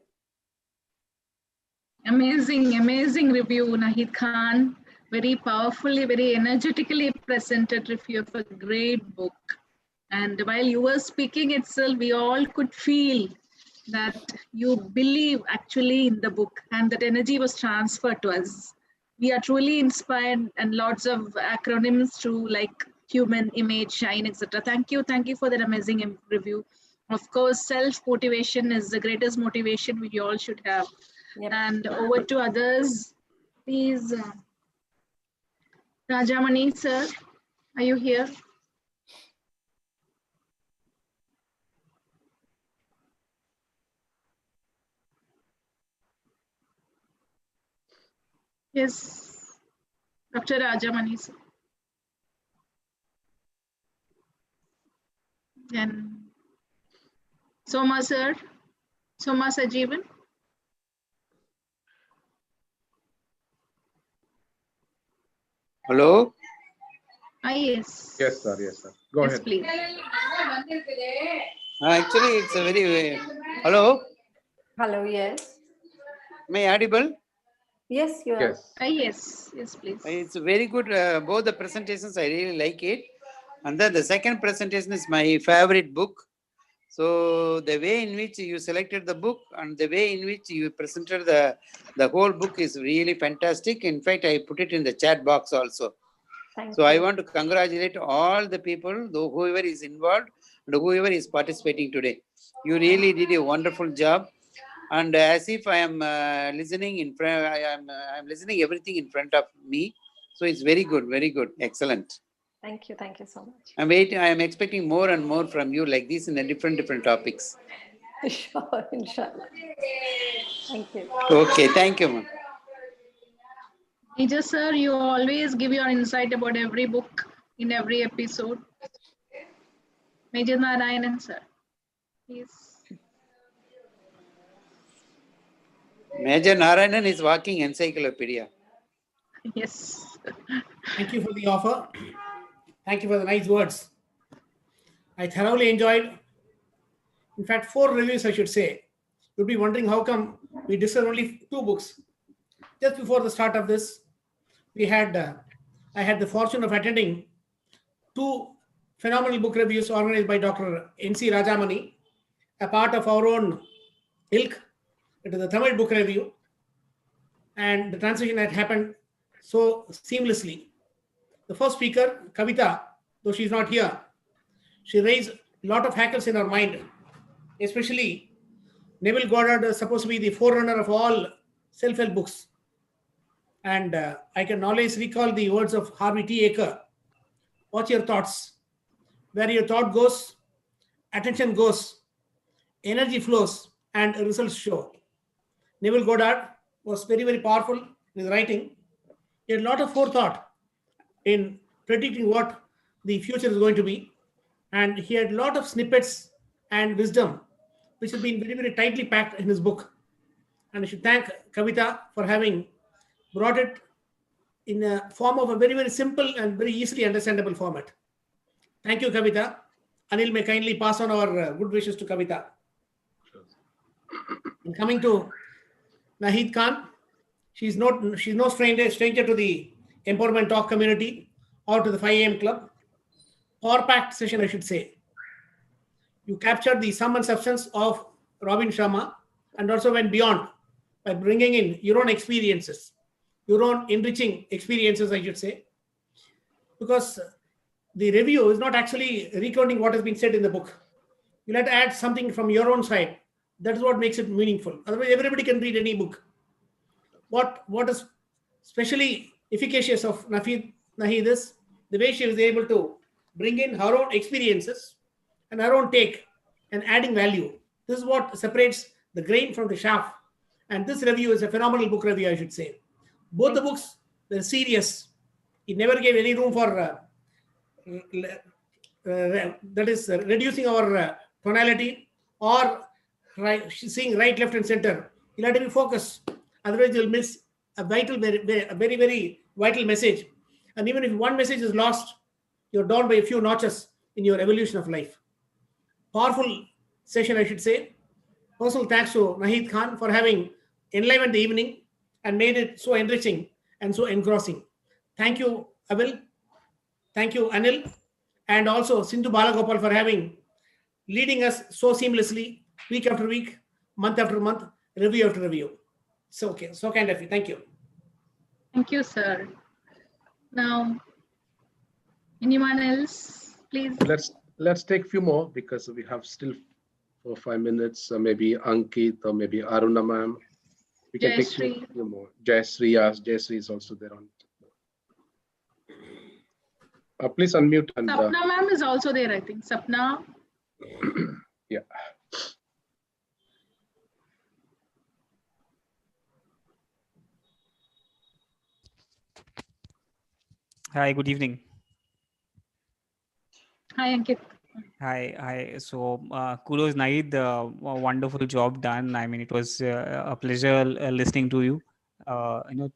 Amazing, amazing review, Nahid Khan. Very powerfully, very energetically presented review of a great book. And while you were speaking itself, we all could feel that you believe actually in the book, and that energy was transferred to us. We are truly inspired, and lots of acronyms to like human, image, shine, etc. Thank you for that amazing review. Of course, self-motivation is the greatest motivation we all should have. Yep. And over to others, please. Rajamani sir, are you here? Yes, Dr. Rajamani sir. Then Soma sir, Soma Sajeevan. Hello? Yes. Yes, sir. Yes, sir. Go Yes, ahead. please. Actually, it's a very... Hello? Hello, yes. Am I audible? Yes, you are. Yes. Yes, please. It's very good. Both the presentations, I really like it. And then the second presentation is my favorite book. So the way in which you selected the book and the way in which you presented the whole book is really fantastic. In fact, I put it in the chat box also. Thank So you. I want to congratulate all the people, whoever is involved and whoever is participating today. You really did a wonderful job. And as if I am listening in front, I'm listening everything in front of me. So it's very good, excellent. Thank you so much. I'm waiting. I am expecting more and more from you like this in a different topics. Sure, inshallah. Thank you. Okay, thank you, ma'am. Teacher sir, you always give your insight about every book in every episode. Major Narayanan sir, please. Major Narayanan is walking encyclopedia. Yes. Thank you for the offer. Thank you for the nice words. I thoroughly enjoyed. In fact, 4 reviews, I should say. You'll be wondering how come we discussed only 2 books. Just before the start of this, I had the fortune of attending 2 phenomenal book reviews organized by Dr. N.C. Rajamani, a part of our own ilk. It is the Tamil book review, and the transition had happened so seamlessly. The first speaker, Kavita, though she's not here, she raised a lot of hackles in her mind, especially Neville Goddard is supposed to be the forerunner of all self-help books. And I can always recall the words of Harvey T. Aker. Watch your thoughts. Where your thought goes, attention goes, energy flows, and results show. Neville Goddard was very powerful in his writing. He had a lot of forethought in predicting what the future is going to be. And he had a lot of snippets and wisdom, which have been very tightly packed in his book. And I should thank Kavita for having brought it in a form of a very simple and very easily understandable format. Thank you, Kavita. Anil may kindly pass on our good wishes to Kavita. And coming to Nahid Khan, she's no stranger to the Empowerment Talk community or to the 5 AM club. Power-packed session, I should say. You captured the sum and substance of Robin Sharma and also went beyond by bringing in your own experiences, your own enriching experiences, I should say, because the review is not actually recounting what has been said in the book. You'll have to add something from your own side. That is what makes it meaningful. Otherwise, everybody can read any book. What is especially efficacious of Nahid is the way she was able to bring in her own experiences and her own take and adding value. This is what separates the grain from the chaff. And this review is a phenomenal book review, I should say. Both the books, they're serious. It never gave any room for that is reducing our tonality or seeing right, left, and center. You'll have to be focused. Otherwise, you'll miss a very, very vital message. And even if one message is lost, you're down by a few notches in your evolution of life. Powerful session, I should say. Personal thanks to Nahid Khan for having enlivened the evening and made it so enriching and so engrossing. Thank you, Abil. Thank you, Anil. And also Sindhu Balagopal for leading us so seamlessly week after week, month after month, review after review. So okay, so kind of you. Thank you. Thank you, sir. Now, anyone else, please? Let's take a few more because we have still 4 or 5 minutes. Maybe Ankit or maybe Aruna ma'am. We can take a few more. Jayashree, yes, Jayashree is also there on. Please unmute. And Sapna ma'am is also there, I think. Sapna. Yeah. Hi, good evening. Hi, Ankit. Hi. So kudos, Naid. Wonderful job done. I mean, it was a pleasure listening to you.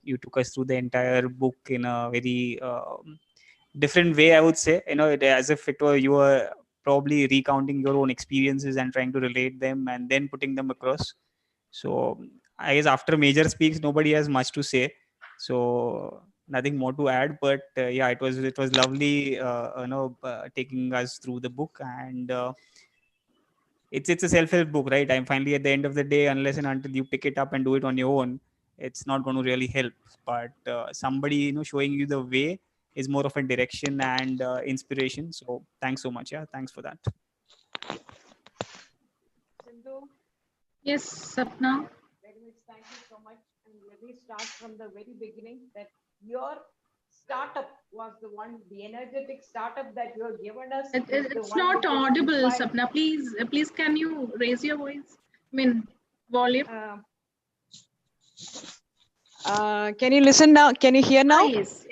You took us through the entire book in a very different way, I would say. As if you were probably recounting your own experiences and trying to relate them and then putting them across. So I guess after Major speaks, nobody has much to say. So nothing more to add, but yeah, it was lovely, taking us through the book, and it's a self-help book, right? I'm finally at the end of the day, unless and until you pick it up and do it on your own, it's not going to really help. But somebody showing you the way is more of a direction and inspiration. So thanks so much. Yeah, thanks for that. Yes, Sapna. Very much. Thank you so much. And let me start from the very beginning that your startup was the energetic startup that you have given us. It's not audible, Sapna. Please, can you raise your voice? I mean, volume. Can you listen now? Can you hear now? Yes.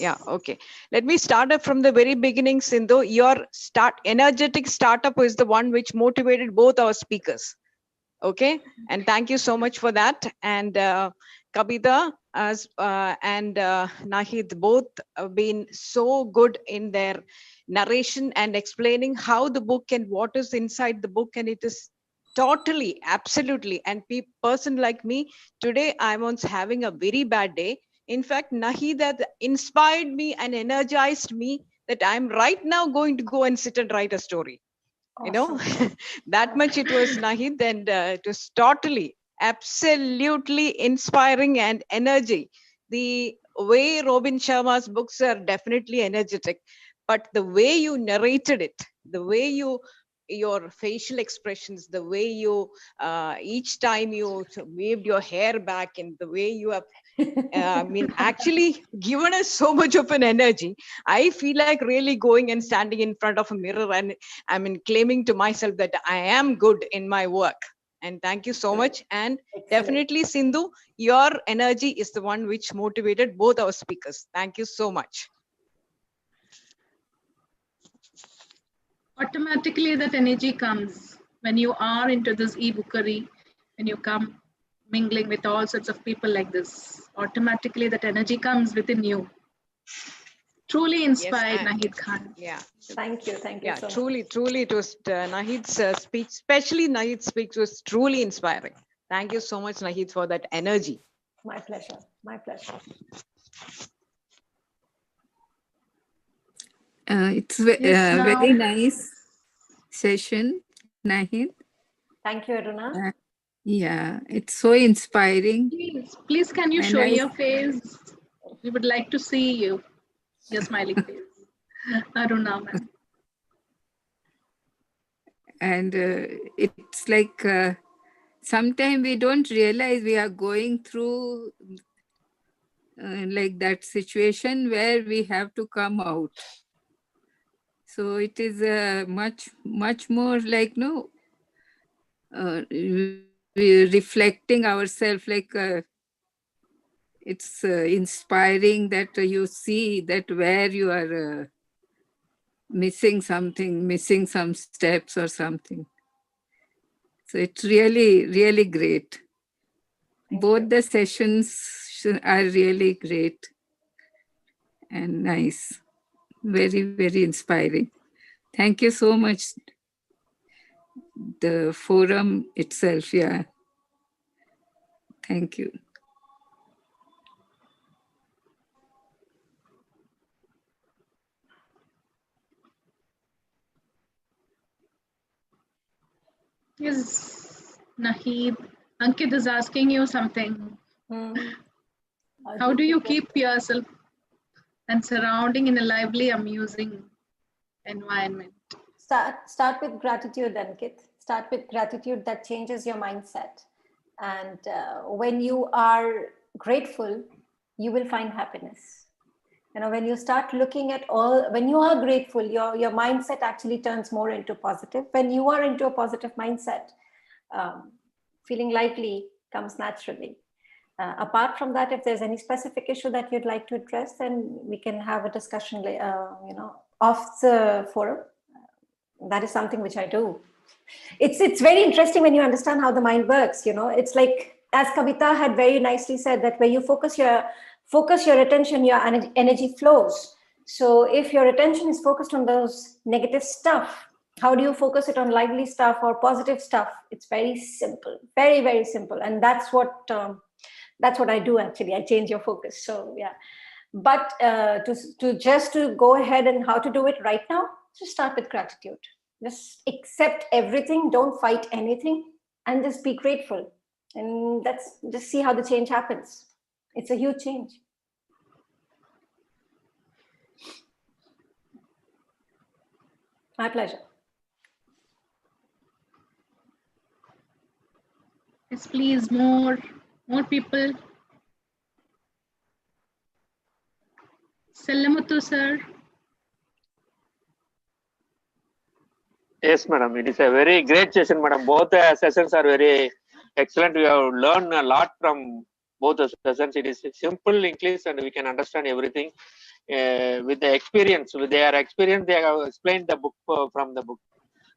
Yeah, okay. Let me start up from the very beginning, Sindhu. Your energetic startup is the one which motivated both our speakers. Okay, and thank you so much for that. And Kavita and Nahid both have been so good in their narration and explaining how the book and what is inside the book. And it is totally, absolutely. And person like me, today I was having a very bad day. In fact, Nahid had inspired me and energized me that I'm right now going to go and sit and write a story. Awesome. That much it was, Nahid, and it was totally, absolutely inspiring and energy. The way Robin Sharma's books are definitely energetic, but the way you narrated it, the way your facial expressions, the way you each time you waved your hair back, and the way you have actually given us so much of an energy. I feel like really going and standing in front of a mirror and claiming to myself that I am good in my work. And thank you so much. And definitely, Sindhu, your energy is the one which motivated both our speakers. Thank you so much. Automatically, that energy comes when you are into this e-bookery, when you come mingling with all sorts of people like this. Automatically, that energy comes within you. Truly inspired, yes, Nahid Khan. Yeah. Thank you. Yeah, so truly, it was Nahid's speech, especially Nahid's speech was truly inspiring. Thank you so much, Nahid, for that energy. My pleasure. My pleasure. It's very nice session, Nahid. Thank you, Aruna. Yeah, it's so inspiring. Please can you show your face? We would like to see you, your smiling face. Aruna, ma'am. And it's like sometimes we don't realize we are going through like that situation where we have to come out. So it is much more like reflecting ourselves, like it's inspiring that you see that where you are missing something, missing some steps or something. So it's really, really great. Both the sessions are really great and nice. Very, very inspiring. Thank you so much. The forum itself, yeah. Thank you. Yes, Nahid. Ankit is asking you something. How do you keep yourself and surrounding in a lively, amusing environment? Start with gratitude, Ankit. Start with gratitude that changes your mindset. And when you are grateful, you will find happiness. You know, when you start looking at when you are grateful, your mindset actually turns more into positive. When you are into a positive mindset, feeling lively comes naturally. Apart from that, if there's any specific issue that you'd like to address, then we can have a discussion, off the forum. That is something which I do. It's very interesting when you understand how the mind works. It's like, as Kavita had very nicely said, that where you focus your attention, your energy flows. So if your attention is focused on those negative stuff, how do you focus it on lively stuff or positive stuff? It's very simple, very, very simple. And that's what I do, actually. I change your focus. So yeah. But to go ahead and how to do it right now, just start with gratitude. Just accept everything, don't fight anything, and just be grateful. And just see how the change happens. It's a huge change. My pleasure. Yes, please, more people. Sallamuthu, sir. Yes, madam. It is a very great session, madam. Both sessions are very excellent. We have learned a lot from both the sessions. It is simple English and we can understand everything with the experience. With their experience, they have explained the book from the book.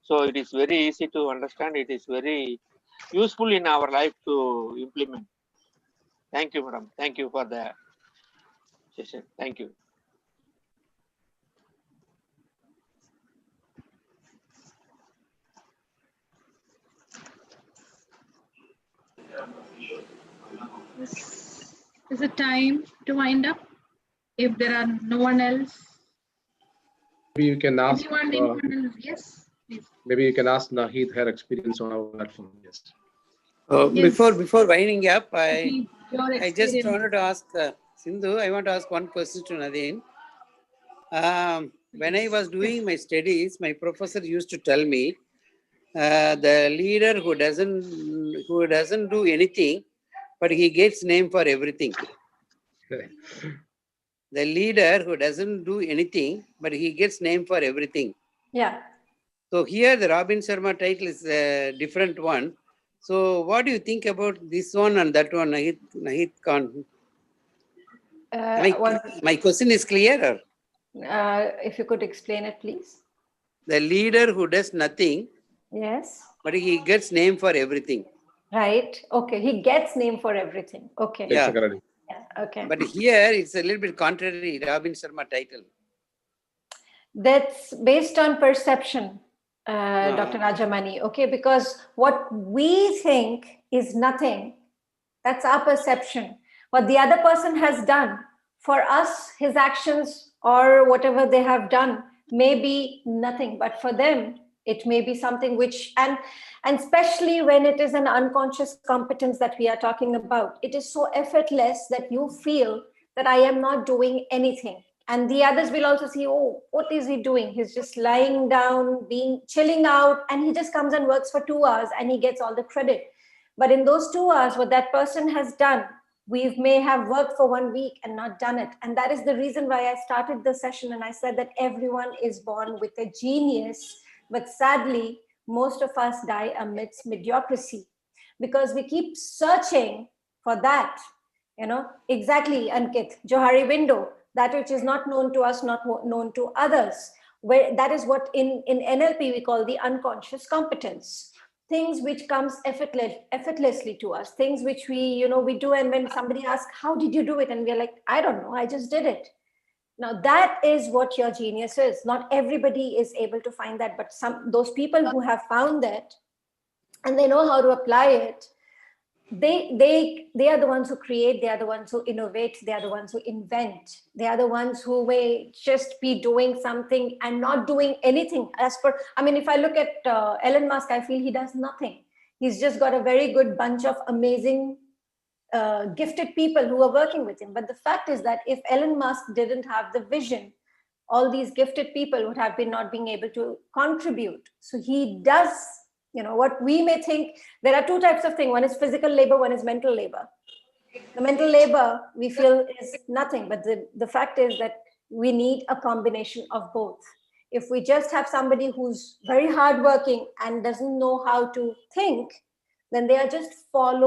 So it is very easy to understand. It is very useful in our life to implement. Thank you, madam. Thank you for the session. Thank you. Is it time to wind up? If there are no one else. Maybe you can ask. Anyone else? Yes, please. Maybe you can ask Nahid her experience on our platform. Yes. Yes. Before winding up, I just wanted to ask Sindhu. I want to ask one question to Nadine. When I was doing my studies, my professor used to tell me the leader who doesn't do anything, but he gets name for everything. The leader who doesn't do anything, but he gets name for everything. Yeah. So here the Robin Sharma title is a different one. So what do you think about this one and that one, Nahid Khan? My question is clear? If you could explain it, please. The leader who does nothing. Yes. But he gets name for everything. Right. Okay. He gets name for everything. Okay. Yeah. Yeah. Okay. But here it's a little bit contrary, Robin Sharma title. That's based on perception, Dr. Rajamani. Okay. Because what we think is nothing, that's our perception. What the other person has done for us, his actions or whatever they have done may be nothing, but for them, it may be something which, and especially when it is an unconscious competence that we are talking about, it is so effortless that you feel that I am not doing anything. And the others will also see, oh, what is he doing? He's just lying down, chilling out, and he just comes and works for 2 hours and he gets all the credit. But in those 2 hours, what that person has done We may have worked for 1 week and not done it. And that is the reason why I started the session and I said that everyone is born with a genius, but sadly, most of us die amidst mediocrity because we keep searching for that, exactly, Ankit, Johari window, that which is not known to us, not known to others. Where that is what in NLP we call the unconscious competence. Things which comes effortlessly to us, things which we do, and when somebody asks, how did you do it? And we're like, I don't know, I just did it. Now that is what your genius is. Not everybody is able to find that, but those people who have found that and they know how to apply it, they are the ones who create, they are the ones who innovate, they are the ones who invent, they are the ones who may just be doing something and not doing anything. If I look at Elon Musk, I feel he does nothing. He's just got a very good bunch of amazing gifted people who are working with him. But the fact is that if Elon Musk didn't have the vision, all these gifted people would have been not being able to contribute. So he does, what we may think, there are two types of things. One is physical labor, one is mental labor. The mental labor we feel is nothing, but the fact is that we need a combination of both. If we just have somebody who's very hardworking and doesn't know how to think, then they are just following